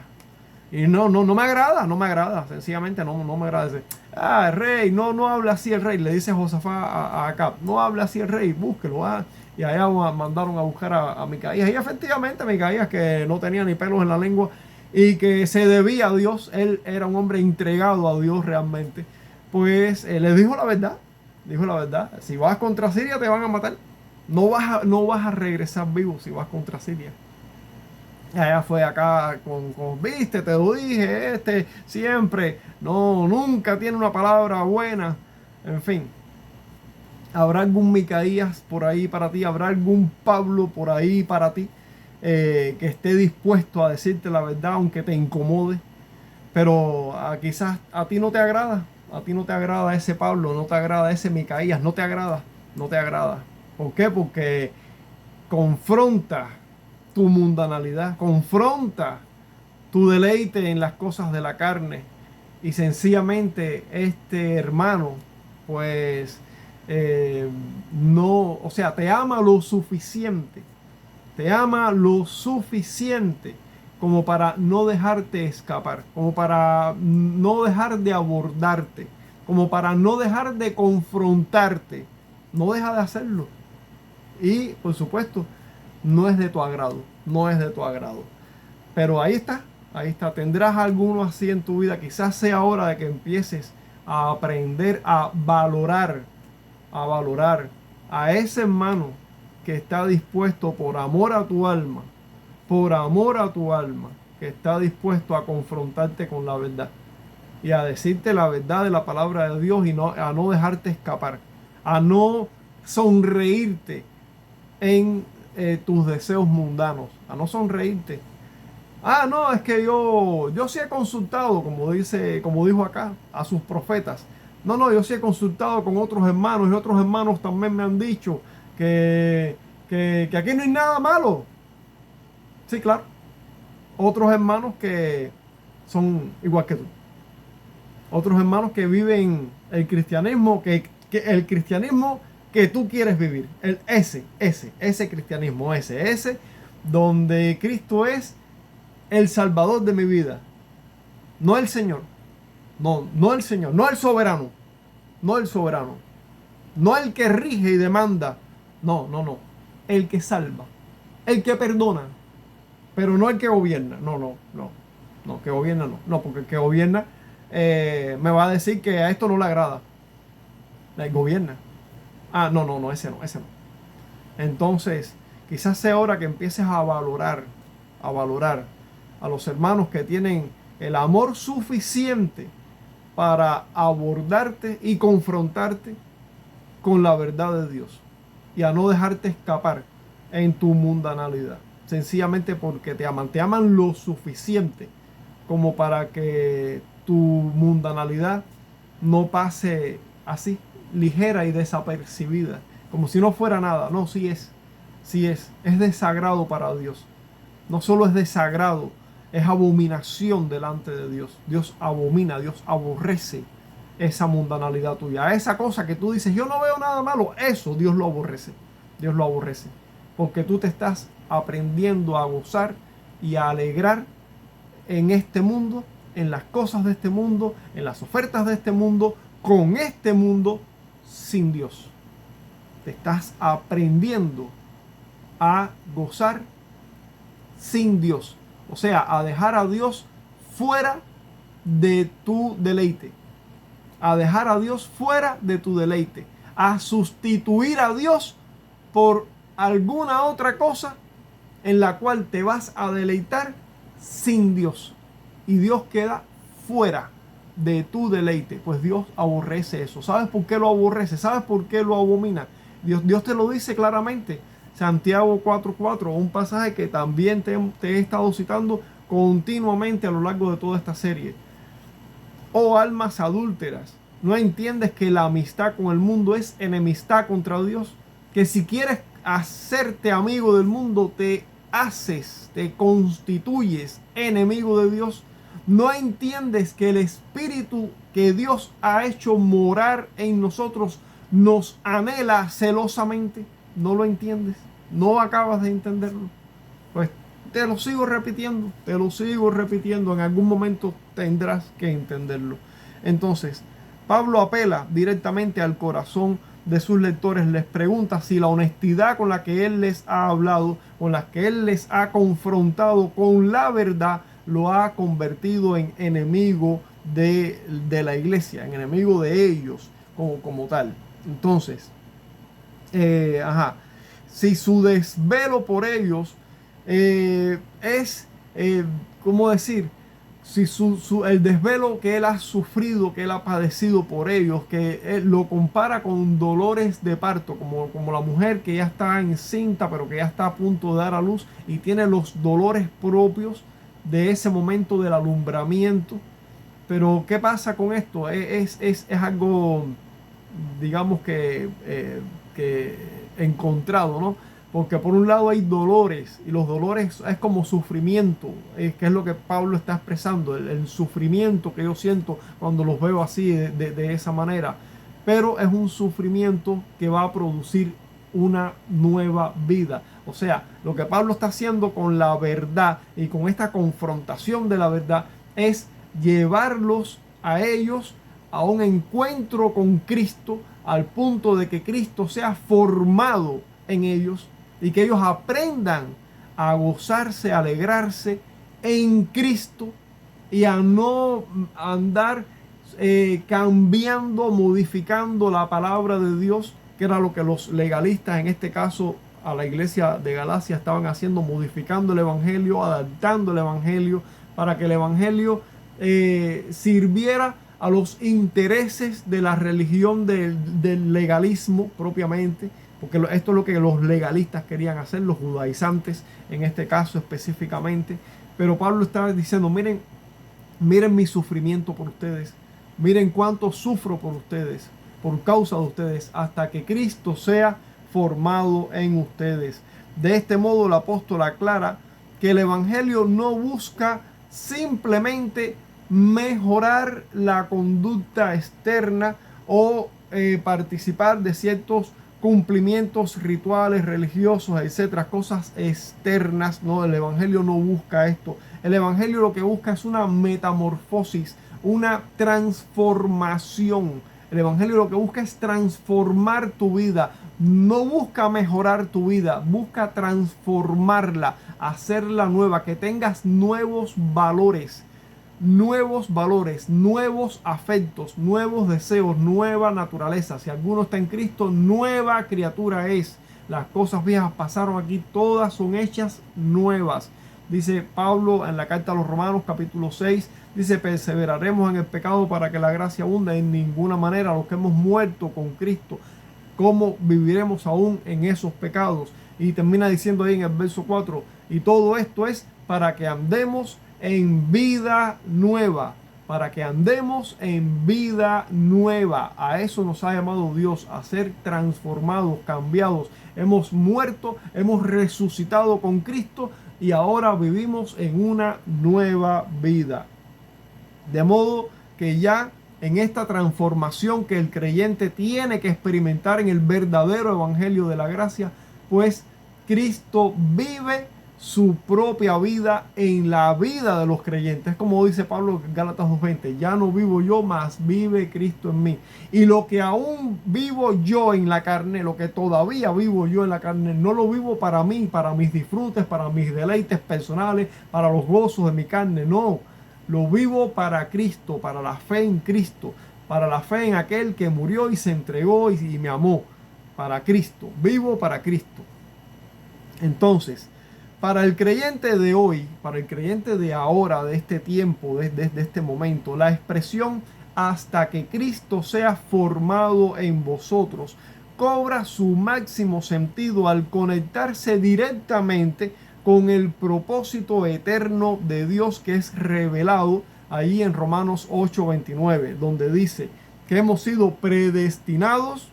[SPEAKER 1] Y no me agrada, sencillamente no me agrada. Dice, el rey, no habla así el rey, le dice Josafat a Acab, no habla así el rey, búsquelo. Y allá mandaron a buscar a Micaías. Y efectivamente Micaías, que no tenía ni pelos en la lengua y que se debía a Dios, él era un hombre entregado a Dios realmente, pues le dijo la verdad, si vas contra Siria te van a matar, No vas a regresar vivo si vas contra Siria. Allá fue acá viste, te lo dije, siempre, no, nunca tiene una palabra buena. En fin, habrá algún Micaías por ahí para ti, habrá algún Pablo por ahí para ti, que esté dispuesto a decirte la verdad aunque te incomode. Pero quizás a ti no te agrada, a ti no te agrada ese Pablo, no te agrada ese Micaías, no te agrada, no te agrada. ¿Por qué? Porque confronta tu mundanalidad, confronta tu deleite en las cosas de la carne, y sencillamente este hermano pues no, o sea, te ama lo suficiente, te ama lo suficiente como para no dejarte escapar, como para no dejar de abordarte, como para no dejar de confrontarte. No deja de hacerlo. Y por supuesto, no es de tu agrado, no es de tu agrado. Pero ahí está, ahí está. Tendrás alguno así en tu vida. Quizás sea hora de que empieces a aprender a valorar a ese hermano que está dispuesto por amor a tu alma, que está dispuesto a confrontarte con la verdad y a decirte la verdad de la palabra de Dios, y a no dejarte escapar, a no sonreírte en tus deseos mundanos, a no sonreírte. Ah, no, es que yo sí he consultado, como dijo acá, a sus profetas. No, no, yo sí he consultado con otros hermanos, y otros hermanos también me han dicho que aquí no hay nada malo. Sí, claro. Otros hermanos que son igual que tú. Otros hermanos que viven el cristianismo, que el cristianismo que tú quieres vivir. Ese cristianismo, ese, donde Cristo es el Salvador de mi vida. No el Señor. No el Señor. No el soberano. No el soberano. No el que rige y demanda. No. El que salva. El que perdona. Pero no el que gobierna. No, que gobierna no. No, porque el que gobierna me va a decir que a esto no le agrada. El gobierna. Ah, no, ese no. Entonces, quizás sea hora que empieces a valorar a los hermanos que tienen el amor suficiente para abordarte y confrontarte con la verdad de Dios, y a no dejarte escapar en tu mundanalidad, sencillamente porque te aman lo suficiente como para que tu mundanalidad no pase así, ligera y desapercibida, como si no fuera nada. No, es desagrado para Dios. No solo es desagrado, es abominación delante de Dios. Dios abomina, Dios aborrece esa mundanalidad tuya. Esa cosa que tú dices, yo no veo nada malo, eso Dios lo aborrece. Dios lo aborrece. Porque tú te estás aprendiendo a gozar y a alegrar en este mundo, en las cosas de este mundo, en las ofertas de este mundo, con este mundo, sin Dios. Te estás aprendiendo a gozar sin Dios. O sea, a dejar a Dios fuera de tu deleite. A dejar a Dios fuera de tu deleite. A sustituir a Dios por alguna otra cosa en la cual te vas a deleitar sin Dios. Y Dios queda fuera de tu deleite. Pues Dios aborrece eso. ¿Sabes por qué lo aborrece? ¿Sabes por qué lo abomina? Dios te lo dice claramente. Santiago 4:4, un pasaje que también te he estado citando continuamente a lo largo de toda esta serie. Oh almas adúlteras, ¿no entiendes que la amistad con el mundo es enemistad contra Dios? Que si quieres hacerte amigo del mundo, te constituyes enemigo de Dios. ¿No entiendes que el Espíritu que Dios ha hecho morar en nosotros nos anhela celosamente? ¿No lo entiendes? ¿No acabas de entenderlo? Pues te lo sigo repitiendo, en algún momento tendrás que entenderlo. Entonces, Pablo apela directamente al corazón de sus lectores, les pregunta si la honestidad con la que él les ha hablado, con la que él les ha confrontado con la verdad, lo ha convertido en enemigo de la iglesia, en enemigo de ellos como tal. Entonces, si su desvelo por ellos ¿cómo decir? Si el desvelo que él ha sufrido, que él ha padecido por ellos, que él lo compara con dolores de parto, como la mujer que ya está encinta, pero que ya está a punto de dar a luz y tiene los dolores propios de ese momento del alumbramiento. Pero ¿qué pasa con esto? Es algo, digamos que encontrado, ¿no? Porque por un lado hay dolores y los dolores es como sufrimiento, que es lo que Pablo está expresando, el sufrimiento que yo siento cuando los veo así de esa manera. Pero es un sufrimiento que va a producir una nueva vida. O sea, lo que Pablo está haciendo con la verdad y con esta confrontación de la verdad es llevarlos a ellos a un encuentro con Cristo, al punto de que Cristo sea formado en ellos y que ellos aprendan a gozarse, a alegrarse en Cristo y a no andar cambiando, modificando la palabra de Dios, que era lo que los legalistas, en este caso a la iglesia de Galacia, estaban haciendo, modificando el evangelio, adaptando el evangelio para que el evangelio sirviera a los intereses de la religión del legalismo propiamente, porque esto es lo que los legalistas querían hacer, los judaizantes en este caso específicamente. Pero Pablo estaba diciendo, miren mi sufrimiento por ustedes, miren cuánto sufro por ustedes, por causa de ustedes, hasta que Cristo sea formado en ustedes. De este modo el apóstol aclara que el evangelio no busca simplemente mejorar la conducta externa o participar de ciertos cumplimientos rituales religiosos, etcétera, cosas externas. No, el evangelio no busca esto. El evangelio lo que busca es una metamorfosis, una transformación. El evangelio lo que busca es transformar tu vida. No busca mejorar tu vida, busca transformarla, hacerla nueva, que tengas nuevos valores, nuevos afectos, nuevos deseos, nueva naturaleza. Si alguno está en Cristo, nueva criatura es. Las cosas viejas pasaron, aquí todas son hechas nuevas. Dice Pablo en la carta a los Romanos capítulo 6, dice: perseveraremos en el pecado para que la gracia abunde. En ninguna manera. Los que hemos muerto con Cristo, ¿cómo viviremos aún en esos pecados? Y termina diciendo ahí en el verso 4, y todo esto es para que andemos en vida nueva, para que andemos en vida nueva. A eso nos ha llamado Dios, a ser transformados, cambiados. Hemos muerto, hemos resucitado con Cristo y ahora vivimos en una nueva vida. De modo que ya en esta transformación que el creyente tiene que experimentar en el verdadero evangelio de la gracia, pues Cristo vive su propia vida en la vida de los creyentes. Como dice Pablo en Gálatas 2:20, ya no vivo yo, mas vive Cristo en mí. Y lo que aún vivo yo en la carne, lo que todavía vivo yo en la carne, no lo vivo para mí, para mis disfrutes, para mis deleites personales, para los gozos de mi carne, no. Lo vivo para Cristo, para la fe en Cristo, para la fe en aquel que murió y se entregó y me amó. Para Cristo, vivo para Cristo. Entonces, para el creyente de hoy, para el creyente de ahora, de este tiempo, desde este momento, la expresión hasta que Cristo sea formado en vosotros cobra su máximo sentido al conectarse directamente con el propósito eterno de Dios que es revelado ahí en Romanos 8:29, donde dice que hemos sido predestinados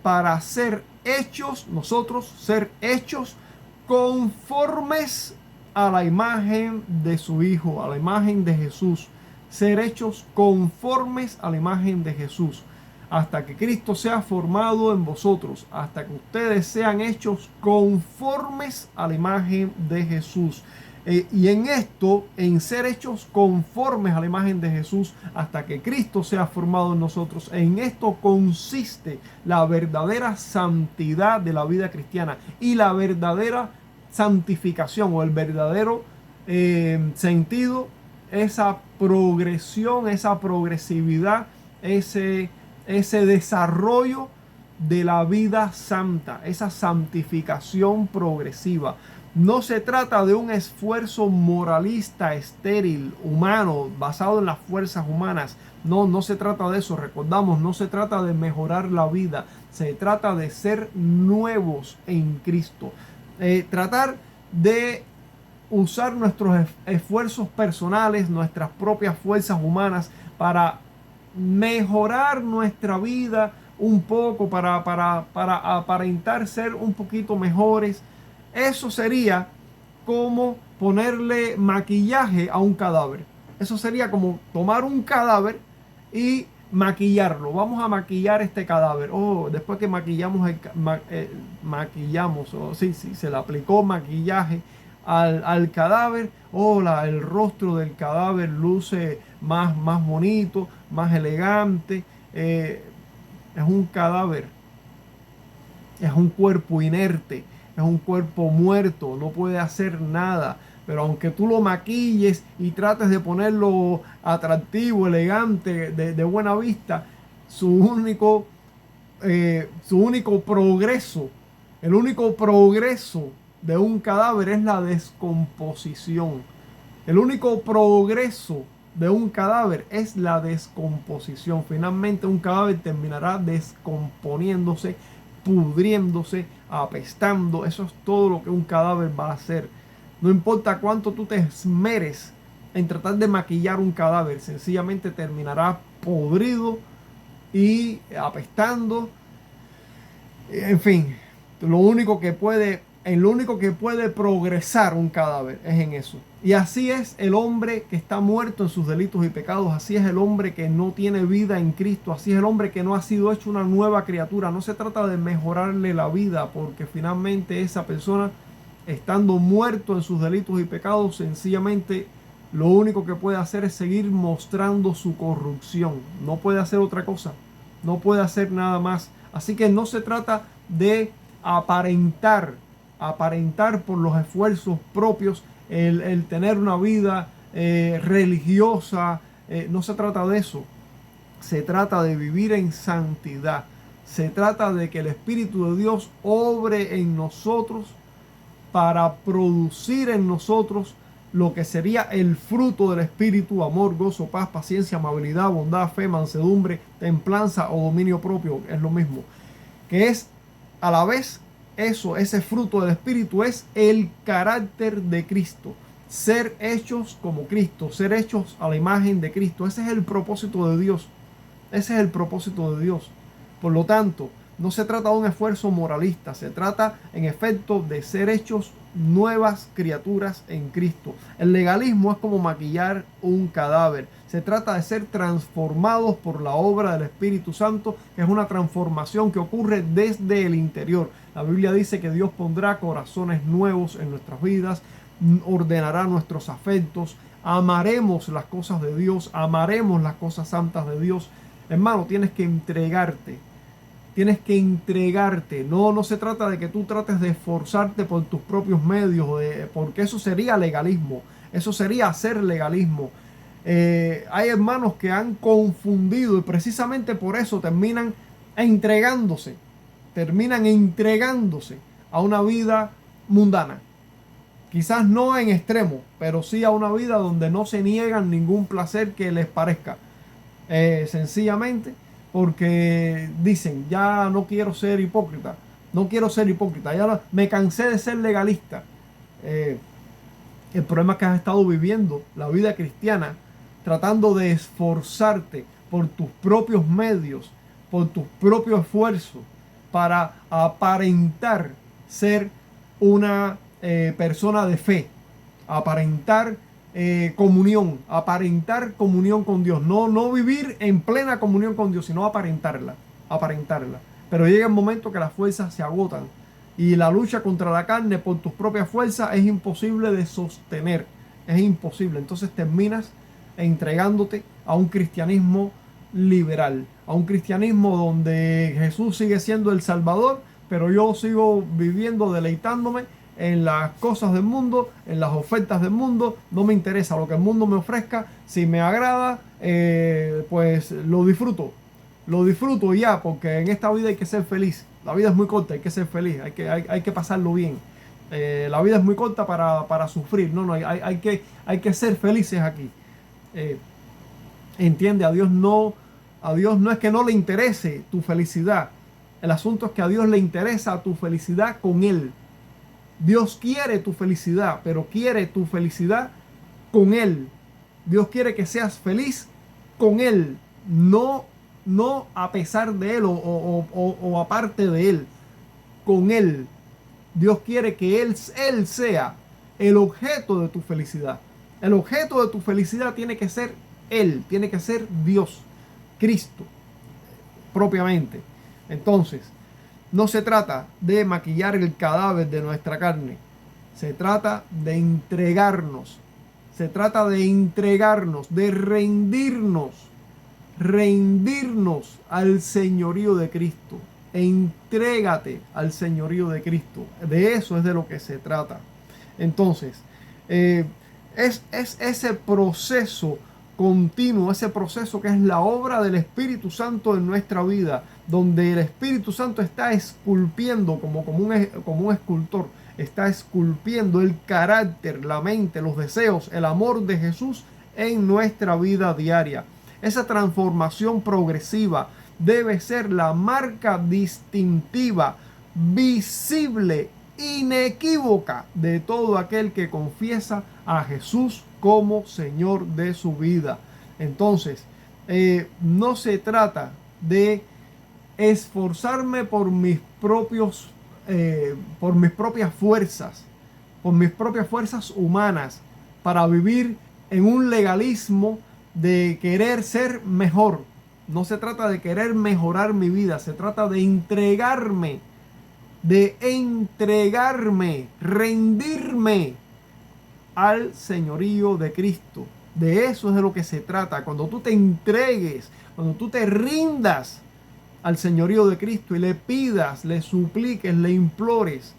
[SPEAKER 1] para ser hechos, nosotros ser hechos conformes a la imagen de su Hijo, a la imagen de Jesús. Ser hechos conformes a la imagen de Jesús. Hasta que Cristo sea formado en vosotros, hasta que ustedes sean hechos conformes a la imagen de Jesús. Y en esto, en ser hechos conformes a la imagen de Jesús, hasta que Cristo sea formado en nosotros, en esto consiste la verdadera santidad de la vida cristiana y la verdadera santificación o el verdadero sentido, esa progresión, esa progresividad, ese desarrollo de la vida santa, esa santificación progresiva. No se trata de un esfuerzo moralista, estéril, humano, basado en las fuerzas humanas. No, no se trata de eso. Recordamos, no se trata de mejorar la vida. Se trata de ser nuevos en Cristo. Tratar de usar nuestros esfuerzos personales, nuestras propias fuerzas humanas para mejorar nuestra vida un poco, para aparentar ser un poquito mejores. Eso sería como ponerle maquillaje a un cadáver. Eso sería como tomar un cadáver y maquillarlo. Vamos a maquillar este cadáver. Oh, después que maquillamos se le aplicó maquillaje al cadáver. Oh, el rostro del cadáver luce más bonito, más elegante. Es un cadáver. Es un cuerpo inerte. Es un cuerpo muerto. No puede hacer nada. Pero aunque tú lo maquilles y trates de ponerlo atractivo, elegante, de buena vista, su único progreso, el único progreso de un cadáver es la descomposición. El único progreso de un cadáver es la descomposición. Finalmente un cadáver terminará descomponiéndose, pudriéndose, apestando. Eso es todo lo que un cadáver va a hacer. No importa cuánto tú te esmeres en tratar de maquillar un cadáver, sencillamente terminará podrido y apestando. En fin, en lo único que puede progresar un cadáver es en eso. Y así es el hombre que está muerto en sus delitos y pecados. Así es el hombre que no tiene vida en Cristo. Así es el hombre que no ha sido hecho una nueva criatura. No se trata de mejorarle la vida, porque finalmente esa persona, estando muerto en sus delitos y pecados, sencillamente lo único que puede hacer es seguir mostrando su corrupción. No puede hacer otra cosa. No puede hacer nada más. Así que no se trata de aparentar por los esfuerzos propios el tener una vida religiosa. No se trata de eso. Se trata de vivir en santidad. Se trata de que el Espíritu de Dios obre en nosotros para producir en nosotros lo que sería el fruto del Espíritu: amor, gozo, paz, paciencia, amabilidad, bondad, fe, mansedumbre, templanza o dominio propio. Es lo mismo. Que es a la vez eso, ese fruto del Espíritu es el carácter de Cristo. Ser hechos como Cristo, ser hechos a la imagen de Cristo. Ese es el propósito de Dios. Ese es el propósito de Dios. Por lo tanto, no se trata de un esfuerzo moralista, se trata en efecto de ser hechos nuevas criaturas en Cristo. El legalismo es como maquillar un cadáver. Se trata de ser transformados por la obra del Espíritu Santo, que es una transformación que ocurre desde el interior. La Biblia dice que Dios pondrá corazones nuevos en nuestras vidas, ordenará nuestros afectos, amaremos las cosas de Dios, amaremos las cosas santas de Dios. Hermano, tienes que entregarte. Tienes que entregarte. No se trata de que tú trates de esforzarte por tus propios medios, porque eso sería legalismo. Eso sería hacer legalismo. Hay hermanos que han confundido y precisamente por eso terminan entregándose a una vida mundana. Quizás no en extremo, pero sí a una vida donde no se niegan ningún placer que les parezca. Sencillamente porque dicen: ya no quiero ser hipócrita, ya me cansé de ser legalista. El problema es que has estado viviendo la vida cristiana tratando de esforzarte por tus propios medios, por tus propios esfuerzos, para aparentar ser una persona de fe, aparentar comunión con Dios. No vivir en plena comunión con Dios, sino aparentarla. Pero llega el momento que las fuerzas se agotan y la lucha contra la carne por tus propias fuerzas es imposible de sostener. Es imposible. Entonces terminas entregándote a un cristianismo liberal, a un cristianismo donde Jesús sigue siendo el Salvador, pero yo sigo viviendo, deleitándome en las cosas del mundo, en las ofertas del mundo. No me interesa lo que el mundo me ofrezca. Si me agrada, pues lo disfruto. lo disfruto ya, porque en esta vida hay que ser feliz. La vida es muy corta, hay que ser feliz, hay que pasarlo bien. La vida es muy corta para sufrir. No, hay que ser felices aquí. Eh, Entiende, a Dios no es que no le interese tu felicidad. El asunto es que a Dios le interesa tu felicidad con Él. Dios quiere tu felicidad, pero quiere tu felicidad con Él. Dios quiere que seas feliz con Él, no a pesar de Él o aparte de Él, con Él. Dios quiere que Él sea el objeto de tu felicidad. El objeto de tu felicidad tiene que ser Él, tiene que ser Dios, Cristo, propiamente. Entonces, no se trata de maquillar el cadáver de nuestra carne. Se trata de entregarnos. Se trata de entregarnos, de rendirnos al señorío de Cristo. Entrégate al señorío de Cristo. De eso es de lo que se trata. Entonces, es ese proceso continuo, ese proceso que es la obra del Espíritu Santo en nuestra vida, donde el Espíritu Santo está esculpiendo como un escultor, está esculpiendo el carácter, la mente, los deseos, el amor de Jesús en nuestra vida diaria. Esa transformación progresiva debe ser la marca distintiva, visible, inequívoca de todo aquel que confiesa a Jesús como Señor de su vida. Entonces, no se trata de esforzarme por mis propias fuerzas humanas para vivir en un legalismo de querer ser mejor. No se trata de querer mejorar mi vida, se trata de entregarme, rendirme al señorío de Cristo. De eso es de lo que se trata. Cuando tú te entregues, cuando tú te rindas al señorío de Cristo y le pidas, le supliques, le implores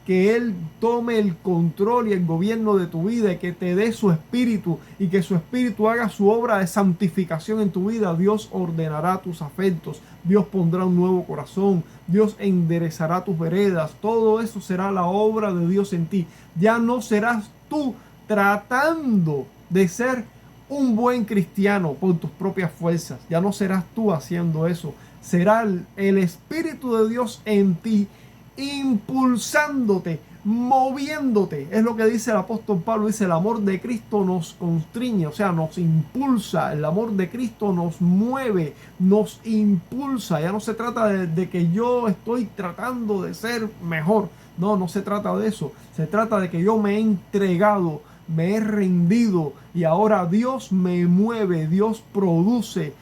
[SPEAKER 1] que Él tome el control y el gobierno de tu vida y que te dé su espíritu y que su espíritu haga su obra de santificación en tu vida, Dios ordenará tus afectos, Dios pondrá un nuevo corazón, Dios enderezará tus veredas. Todo eso será la obra de Dios en ti. Ya no serás tú tratando de ser un buen cristiano por tus propias fuerzas. Ya no serás tú haciendo eso. Será el Espíritu de Dios en ti, impulsándote, moviéndote. Es lo que dice el apóstol Pablo. Dice: el amor de Cristo nos constriñe, o sea, nos impulsa. El amor de Cristo nos mueve, nos impulsa. Ya no se trata de que yo estoy tratando de ser mejor. No se trata de eso. Se trata de que yo me he entregado, me he rendido y ahora Dios me mueve, Dios produce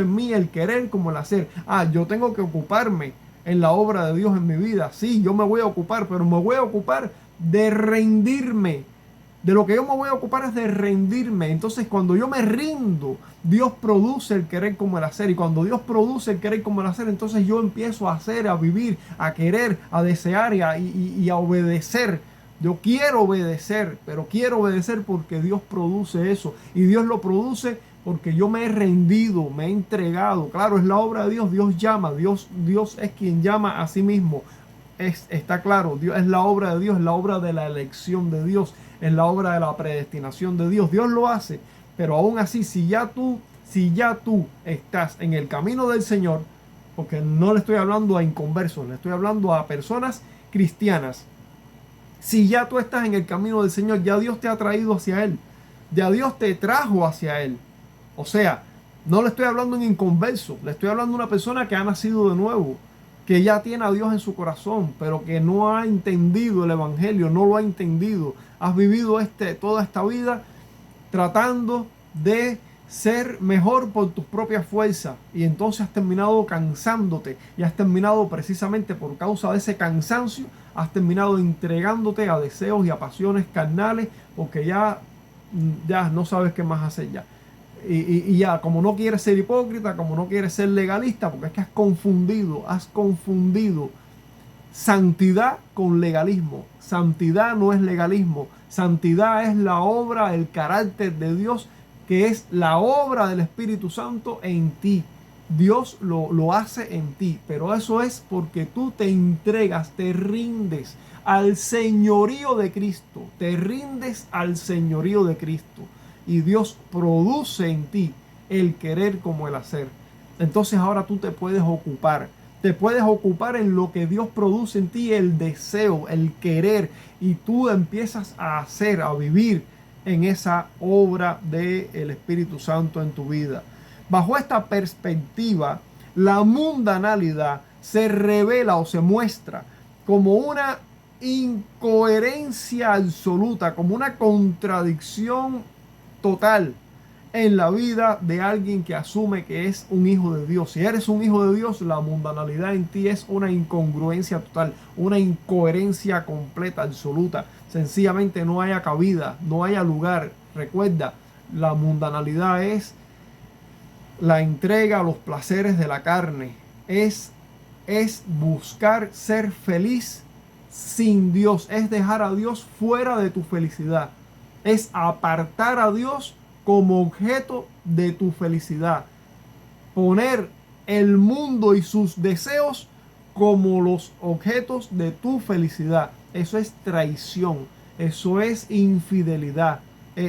[SPEAKER 1] en mí el querer como el hacer. Yo tengo que ocuparme en la obra de Dios en mi vida. Sí, yo me voy a ocupar, pero me voy a ocupar de rendirme. De lo que yo me voy a ocupar es de rendirme. Entonces, cuando yo me rindo, Dios produce el querer como el hacer. Y cuando Dios produce el querer como el hacer, entonces yo empiezo a hacer, a vivir, a querer, a desear y a obedecer. Yo quiero obedecer, pero quiero obedecer porque Dios produce eso. Y Dios lo produce porque yo me he rendido, me he entregado. Claro, es la obra de Dios. Dios llama, Dios es quien llama a sí mismo. Está claro, Dios, es la obra de Dios, es la obra de la elección de Dios, es la obra de la predestinación de Dios. Dios lo hace, pero aún así, si ya tú estás en el camino del Señor, porque no le estoy hablando a inconversos, le estoy hablando a personas cristianas. Si ya tú estás en el camino del Señor, ya Dios te ha traído hacia Él, ya Dios te trajo hacia Él. O sea, no le estoy hablando a un inconverso, le estoy hablando a una persona que ha nacido de nuevo, que ya tiene a Dios en su corazón, pero que no ha entendido el evangelio, no lo ha entendido. Has vivido toda esta vida tratando de ser mejor por tus propias fuerzas y entonces has terminado cansándote y has terminado precisamente por causa de ese cansancio, has terminado entregándote a deseos y a pasiones carnales porque ya no sabes qué más hacer ya. Y ya, como no quieres ser hipócrita, como no quieres ser legalista, porque es que has confundido santidad con legalismo. Santidad no es legalismo, santidad es la obra, el carácter de Dios, que es la obra del Espíritu Santo en ti. Dios lo hace en ti, pero eso es porque tú te entregas, te rindes al señorío de Cristo, te rindes al señorío de Cristo y Dios produce en ti el querer como el hacer. Entonces ahora tú te puedes ocupar en lo que Dios produce en ti, el deseo, el querer, y tú empiezas a hacer, a vivir en esa obra del Espíritu Santo en tu vida. Bajo esta perspectiva, la mundanalidad se revela o se muestra como una incoherencia absoluta, como una contradicción total en la vida de alguien que asume que es un hijo de Dios. Si eres un hijo de Dios, la mundanalidad en ti es una incongruencia total, una incoherencia completa, absoluta. Sencillamente no haya cabida, no haya lugar. Recuerda, la mundanalidad es la entrega a los placeres de la carne, es buscar ser feliz sin Dios, es dejar a Dios fuera de tu felicidad, es apartar a Dios como objeto de tu felicidad, poner el mundo y sus deseos como los objetos de tu felicidad. Eso es traición, eso es infidelidad.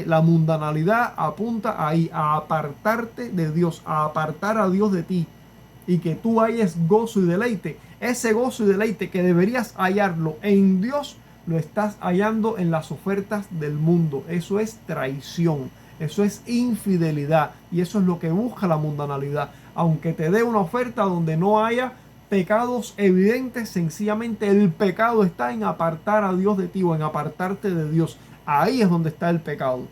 [SPEAKER 1] La mundanalidad apunta ahí, a apartarte de Dios, a apartar a Dios de ti y que tú halles gozo y deleite. Ese gozo y deleite que deberías hallarlo en Dios, lo estás hallando en las ofertas del mundo. Eso es traición, eso es infidelidad y eso es lo que busca la mundanalidad. Aunque te dé una oferta donde no haya pecados evidentes, sencillamente el pecado está en apartar a Dios de ti o en apartarte de Dios. Ahí es donde está el pecado.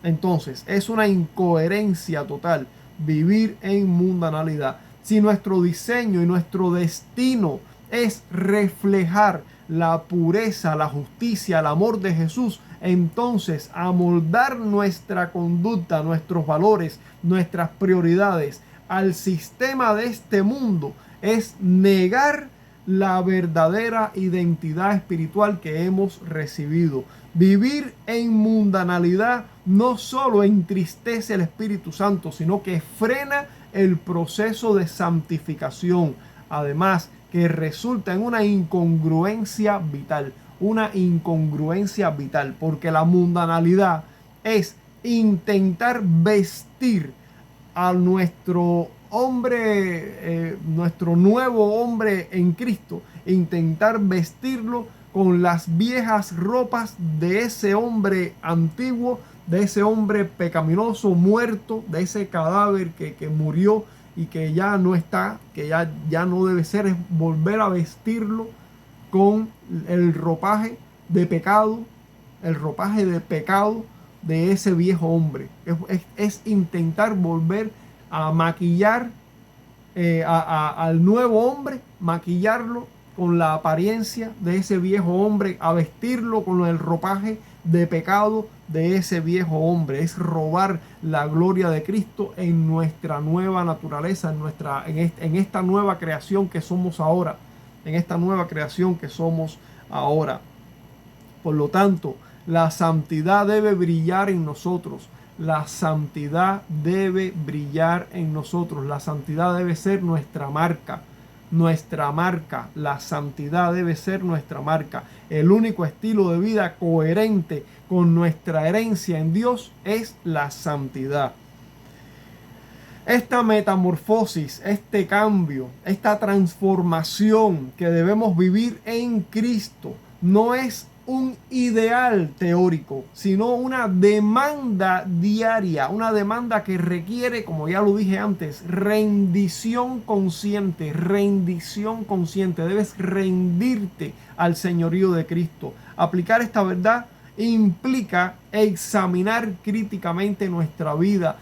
[SPEAKER 1] Entonces, es una incoherencia total vivir en mundanalidad. Si nuestro diseño y nuestro destino es reflejar la pureza, la justicia, el amor de Jesús, entonces amoldar nuestra conducta, nuestros valores, nuestras prioridades al sistema de este mundo es negar la verdadera identidad espiritual que hemos recibido. Vivir en mundanalidad no solo entristece el Espíritu Santo, sino que frena el proceso de santificación. Además, que resulta en una incongruencia vital. Una incongruencia vital, porque la mundanalidad es intentar vestir a nuestro hombre, nuestro nuevo hombre en Cristo, intentar vestirlo con las viejas ropas de ese hombre antiguo, de ese hombre pecaminoso, muerto, de ese cadáver que murió y que ya no está, que ya no debe ser, es volver a vestirlo con el ropaje de pecado, el ropaje de pecado de ese viejo hombre. Es intentar volver a maquillar al nuevo hombre, maquillarlo con la apariencia de ese viejo hombre, a vestirlo con el ropaje de pecado de ese viejo hombre. Es robar la gloria de Cristo en nuestra nueva naturaleza, en esta nueva creación que somos ahora, en esta nueva creación que somos ahora. Por lo tanto, la santidad debe brillar en nosotros. La santidad debe brillar en nosotros. La santidad debe ser nuestra marca. Nuestra marca, la santidad debe ser nuestra marca. El único estilo de vida coherente con nuestra herencia en Dios es la santidad. Esta metamorfosis, este cambio, esta transformación que debemos vivir en Cristo no es un ideal teórico, sino una demanda diaria, una demanda que requiere, como ya lo dije antes, rendición consciente, rendición consciente. Debes rendirte al señorío de Cristo. Aplicar esta verdad implica examinar críticamente nuestra vida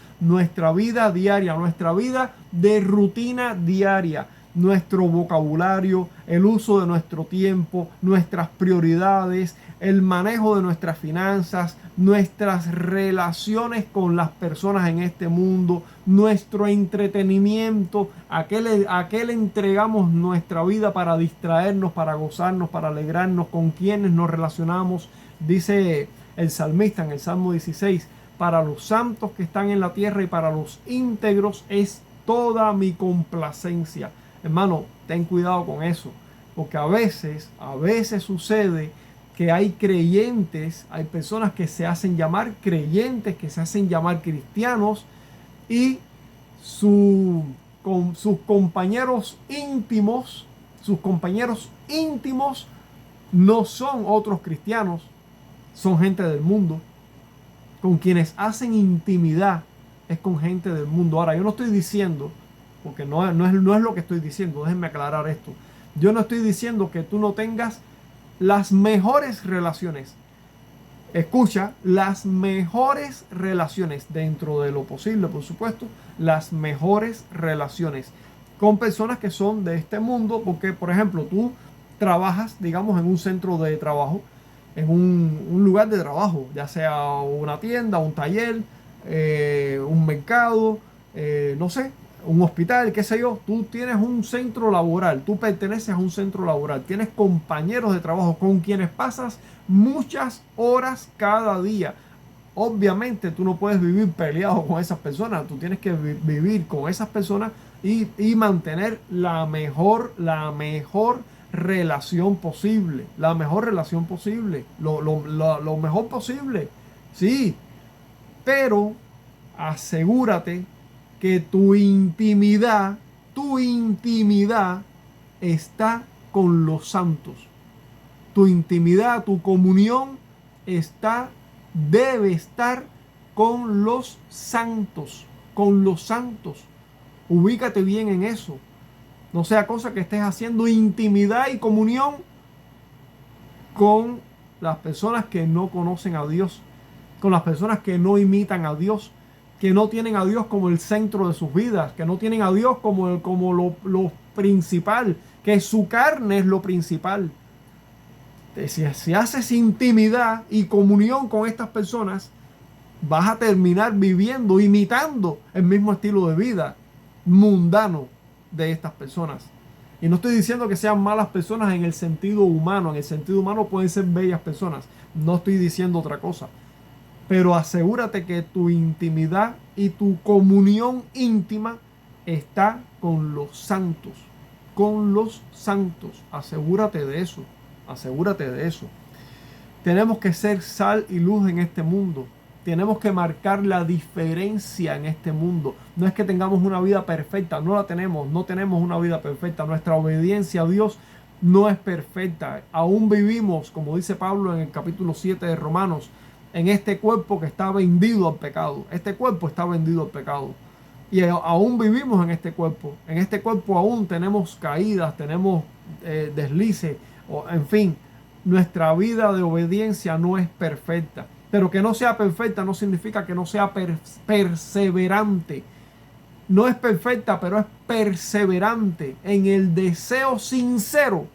[SPEAKER 1] diaria, nuestra vida de rutina diaria, nuestro vocabulario, el uso de nuestro tiempo, nuestras prioridades, el manejo de nuestras finanzas, nuestras relaciones con las personas en este mundo, nuestro entretenimiento, a qué le entregamos nuestra vida para distraernos, para gozarnos, para alegrarnos, con quienes nos relacionamos. Dice el salmista en el Salmo 16, para los santos que están en la tierra y para los íntegros es toda mi complacencia. Hermano, ten cuidado con eso, porque a veces sucede que hay creyentes, hay personas que se hacen llamar creyentes, que se hacen llamar cristianos, y con sus compañeros íntimos no son otros cristianos, son gente del mundo. Con quienes hacen intimidad es con gente del mundo. Ahora, yo no estoy diciendo, porque no es lo que estoy diciendo, déjenme aclarar esto. Yo no estoy diciendo que tú no tengas las mejores relaciones. Escucha, las mejores relaciones, dentro de lo posible, por supuesto, las mejores relaciones con personas que son de este mundo, porque, por ejemplo, tú trabajas, digamos, en un centro de trabajo, en un lugar de trabajo, ya sea una tienda, un taller, un mercado, no sé, un hospital, qué sé yo. Tú tienes un centro laboral, tú perteneces a un centro laboral, tienes compañeros de trabajo con quienes pasas muchas horas cada día. Obviamente tú no puedes vivir peleado con esas personas, tú tienes que vivir con esas personas y mantener la mejor relación posible, la mejor relación posible, lo mejor posible, sí, pero asegúrate que tu intimidad está con los santos. Tu intimidad, tu comunión debe estar con los santos, con los santos. Ubícate bien en eso. No sea cosa que estés haciendo intimidad y comunión con las personas que no conocen a Dios, con las personas que no imitan a Dios, que no tienen a Dios como el centro de sus vidas, que no tienen a Dios como lo principal, que su carne es lo principal. Si haces intimidad y comunión con estas personas, vas a terminar viviendo, imitando el mismo estilo de vida mundano de estas personas. Y no estoy diciendo que sean malas personas en el sentido humano. En el sentido humano pueden ser bellas personas. No estoy diciendo otra cosa. Pero asegúrate que tu intimidad y tu comunión íntima está con los santos. Con los santos. Asegúrate de eso. Asegúrate de eso. Tenemos que ser sal y luz en este mundo. Tenemos que marcar la diferencia en este mundo. No es que tengamos una vida perfecta, no la tenemos, no tenemos una vida perfecta. Nuestra obediencia a Dios no es perfecta. Aún vivimos, como dice Pablo en el capítulo 7 de Romanos, en este cuerpo que está vendido al pecado. Este cuerpo está vendido al pecado. Y aún vivimos en este cuerpo. En este cuerpo aún tenemos caídas, tenemos deslices, en fin, nuestra vida de obediencia no es perfecta. Pero que no sea perfecta no significa que no sea perseverante. No es perfecta, pero es perseverante en el deseo sincero.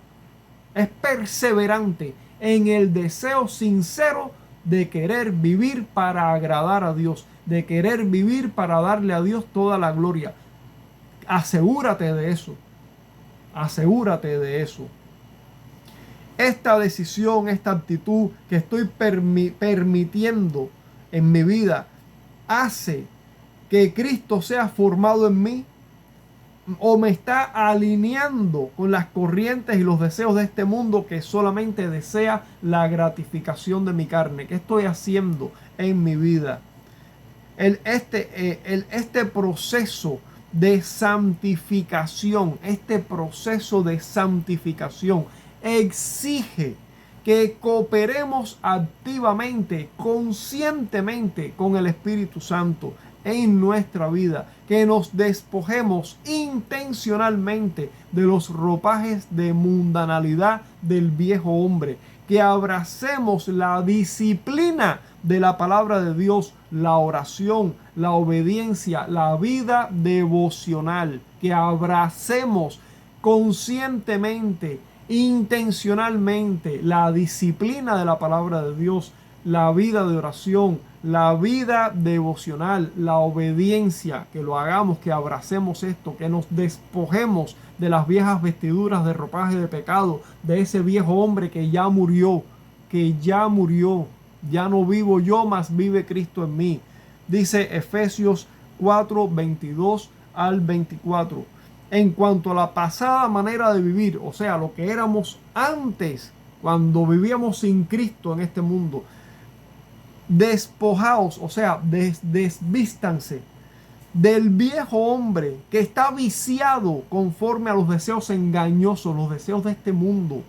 [SPEAKER 1] Es perseverante en el deseo sincero de querer vivir para agradar a Dios, de querer vivir para darle a Dios toda la gloria. Asegúrate de eso. Asegúrate de eso. Esta decisión, esta actitud que estoy permitiendo en mi vida, hace que Cristo sea formado en mí, o me está alineando con las corrientes y los deseos de este mundo que solamente desea la gratificación de mi carne. ¿Qué estoy haciendo en mi vida? Este proceso de santificación, exige que cooperemos activamente, conscientemente con el Espíritu Santo en nuestra vida, que nos despojemos intencionalmente de los ropajes de mundanalidad del viejo hombre, que abracemos la disciplina de la palabra de Dios, la oración, la obediencia, la vida devocional, que abracemos conscientemente, intencionalmente la disciplina de la palabra de Dios, la vida de oración, la vida devocional, la obediencia, que lo hagamos, que abracemos esto, que nos despojemos de las viejas vestiduras de ropaje de pecado, de ese viejo hombre que ya murió, ya no vivo yo, mas vive Cristo en mí. Dice Efesios 4:22 al 24. En cuanto a la pasada manera de vivir, o sea, lo que éramos antes, cuando vivíamos sin Cristo en este mundo, despojaos, o sea, desvístanse del viejo hombre que está viciado conforme a los deseos engañosos, los deseos de este mundo.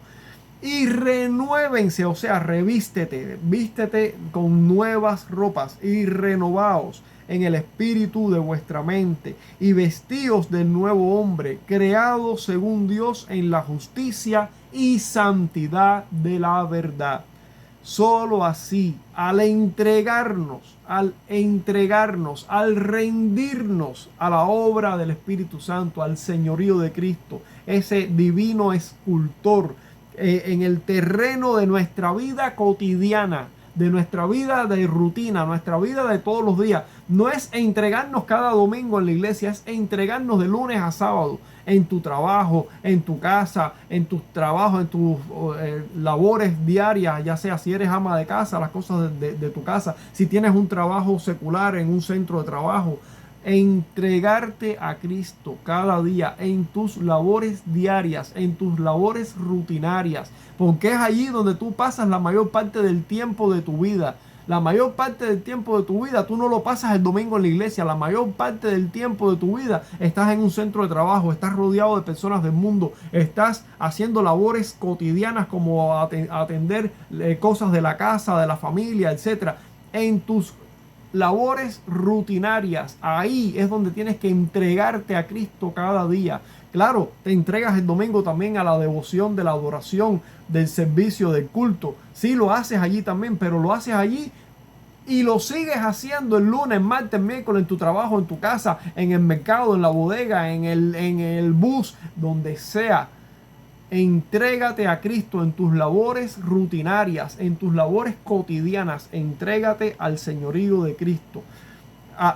[SPEAKER 1] Y renuévense, o sea, vístete con nuevas ropas y renovaos en el espíritu de vuestra mente y vestíos del nuevo hombre, creado según Dios en la justicia y santidad de la verdad. Solo así, al al rendirnos a la obra del Espíritu Santo, al señorío de Cristo, ese divino escultor, en el terreno de nuestra vida cotidiana, de nuestra vida de rutina, nuestra vida de todos los días. No es entregarnos cada domingo en la iglesia, es entregarnos de lunes a sábado en tu trabajo, en tu casa, en tus trabajos, en tus labores diarias, ya sea si eres ama de casa, las cosas de tu casa, si tienes un trabajo secular en un centro de trabajo. Entregarte a Cristo cada día en tus labores diarias, en tus labores rutinarias, porque es allí donde tú pasas la mayor parte del tiempo de tu vida. La mayor parte del tiempo de tu vida tú no lo pasas el domingo en la iglesia. La mayor parte del tiempo de tu vida estás en un centro de trabajo, estás rodeado de personas del mundo, estás haciendo labores cotidianas como atender cosas de la casa, de la familia, etcétera. En tus labores rutinarias, ahí es donde tienes que entregarte a Cristo cada día. Claro, te entregas el domingo también a la devoción, de la adoración, del servicio, del culto. Sí, lo haces allí también, pero lo haces allí y lo sigues haciendo el lunes, martes, miércoles, en tu trabajo, en tu casa, en el mercado, en la bodega, en el bus, donde sea. Entrégate a Cristo en tus labores rutinarias, en tus labores cotidianas. Entrégate al señorío de Cristo.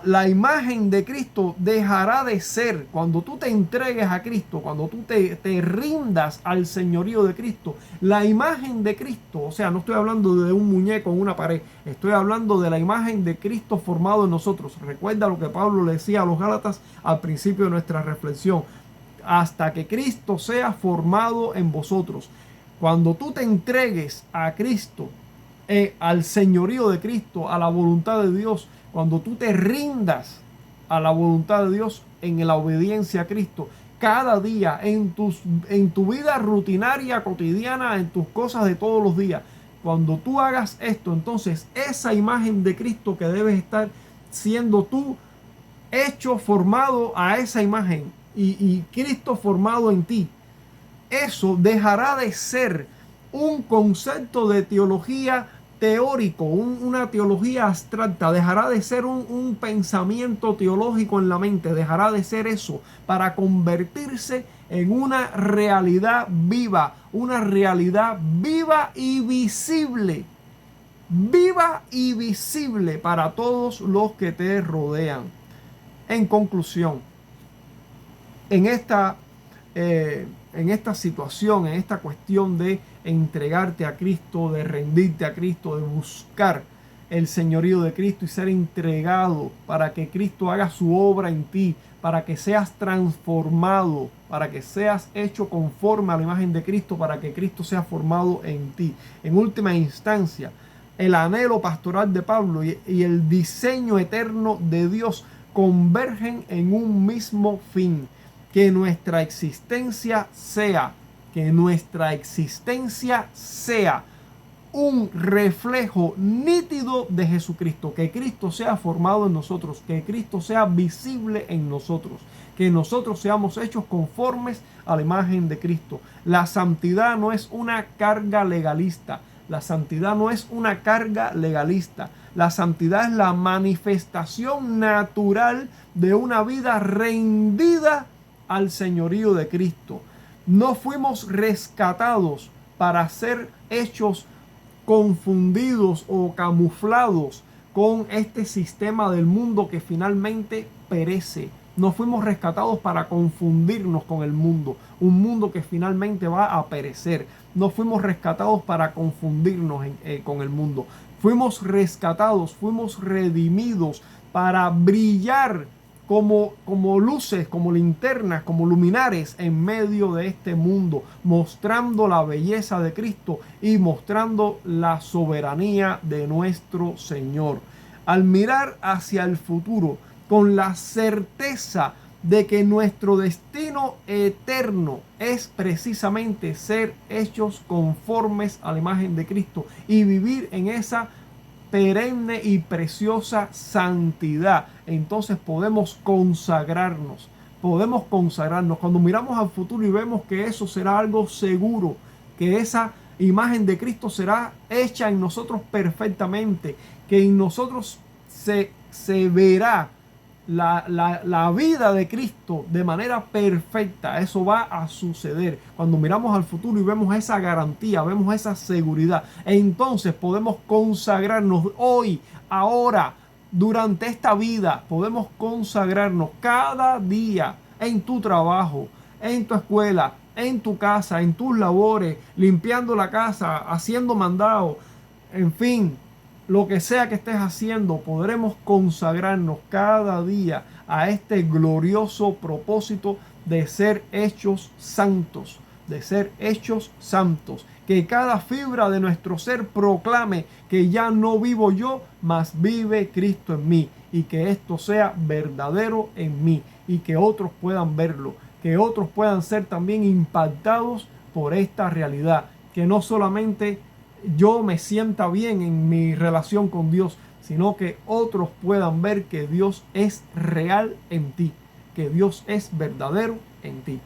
[SPEAKER 1] La imagen de Cristo dejará de ser, cuando tú te entregues a Cristo, cuando tú te rindas al señorío de Cristo, la imagen de Cristo, o sea, no estoy hablando de un muñeco en una pared, estoy hablando de la imagen de Cristo formado en nosotros. Recuerda lo que Pablo le decía a los Gálatas al principio de nuestra reflexión: hasta que Cristo sea formado en vosotros. Cuando tú te entregues a Cristo, al señorío de Cristo, a la voluntad de Dios, cuando tú te rindas a la voluntad de Dios en la obediencia a Cristo, cada día en tu vida rutinaria, cotidiana, en tus cosas de todos los días, cuando tú hagas esto, entonces esa imagen de Cristo que debes estar siendo tú, hecho, formado a esa imagen, y Cristo formado en ti, eso dejará de ser un concepto de teología teórico, una teología abstracta, dejará de ser un pensamiento teológico en la mente, dejará de ser eso para convertirse en una realidad viva y visible para todos los que te rodean. En conclusión, en esta situación, en esta cuestión de entregarte a Cristo, de rendirte a Cristo, de buscar el señorío de Cristo y ser entregado para que Cristo haga su obra en ti, para que seas transformado, para que seas hecho conforme a la imagen de Cristo, para que Cristo sea formado en ti. En última instancia, el anhelo pastoral de Pablo y el diseño eterno de Dios convergen en un mismo fin: que nuestra existencia sea un reflejo nítido de Jesucristo, que Cristo sea formado en nosotros, que Cristo sea visible en nosotros, que nosotros seamos hechos conformes a la imagen de Cristo. La santidad no es una carga legalista. La santidad no es una carga legalista. La santidad es la manifestación natural de una vida rendida al señorío de Cristo. No fuimos rescatados para ser hechos confundidos o camuflados con este sistema del mundo que finalmente perece. No fuimos rescatados para confundirnos con el mundo, un mundo que finalmente va a perecer. No fuimos rescatados para confundirnos con el mundo. Fuimos rescatados, fuimos redimidos para brillar como luces, como linternas, como luminares en medio de este mundo, mostrando la belleza de Cristo y mostrando la soberanía de nuestro Señor. Al mirar hacia el futuro con la certeza de que nuestro destino eterno es precisamente ser hechos conformes a la imagen de Cristo y vivir en esa perenne y preciosa santidad, entonces podemos consagrarnos. Cuando miramos al futuro y vemos que eso será algo seguro, que esa imagen de Cristo será hecha en nosotros perfectamente, que en nosotros se verá la vida de Cristo de manera perfecta. Eso va a suceder cuando miramos al futuro y vemos esa garantía, vemos esa seguridad. Entonces podemos consagrarnos hoy, ahora, durante esta vida. Podemos consagrarnos cada día en tu trabajo, en tu escuela, en tu casa, en tus labores, limpiando la casa, haciendo mandado, en fin, lo que sea que estés haciendo. Podremos consagrarnos cada día a este glorioso propósito de ser hechos santos, de ser hechos santos. Que cada fibra de nuestro ser proclame que ya no vivo yo, mas vive Cristo en mí. Y que esto sea verdadero en mí y que otros puedan verlo, que otros puedan ser también impactados por esta realidad. Que no solamente yo me sienta bien en mi relación con Dios, sino que otros puedan ver que Dios es real en ti, que Dios es verdadero en ti.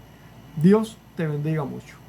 [SPEAKER 1] Dios te bendiga mucho.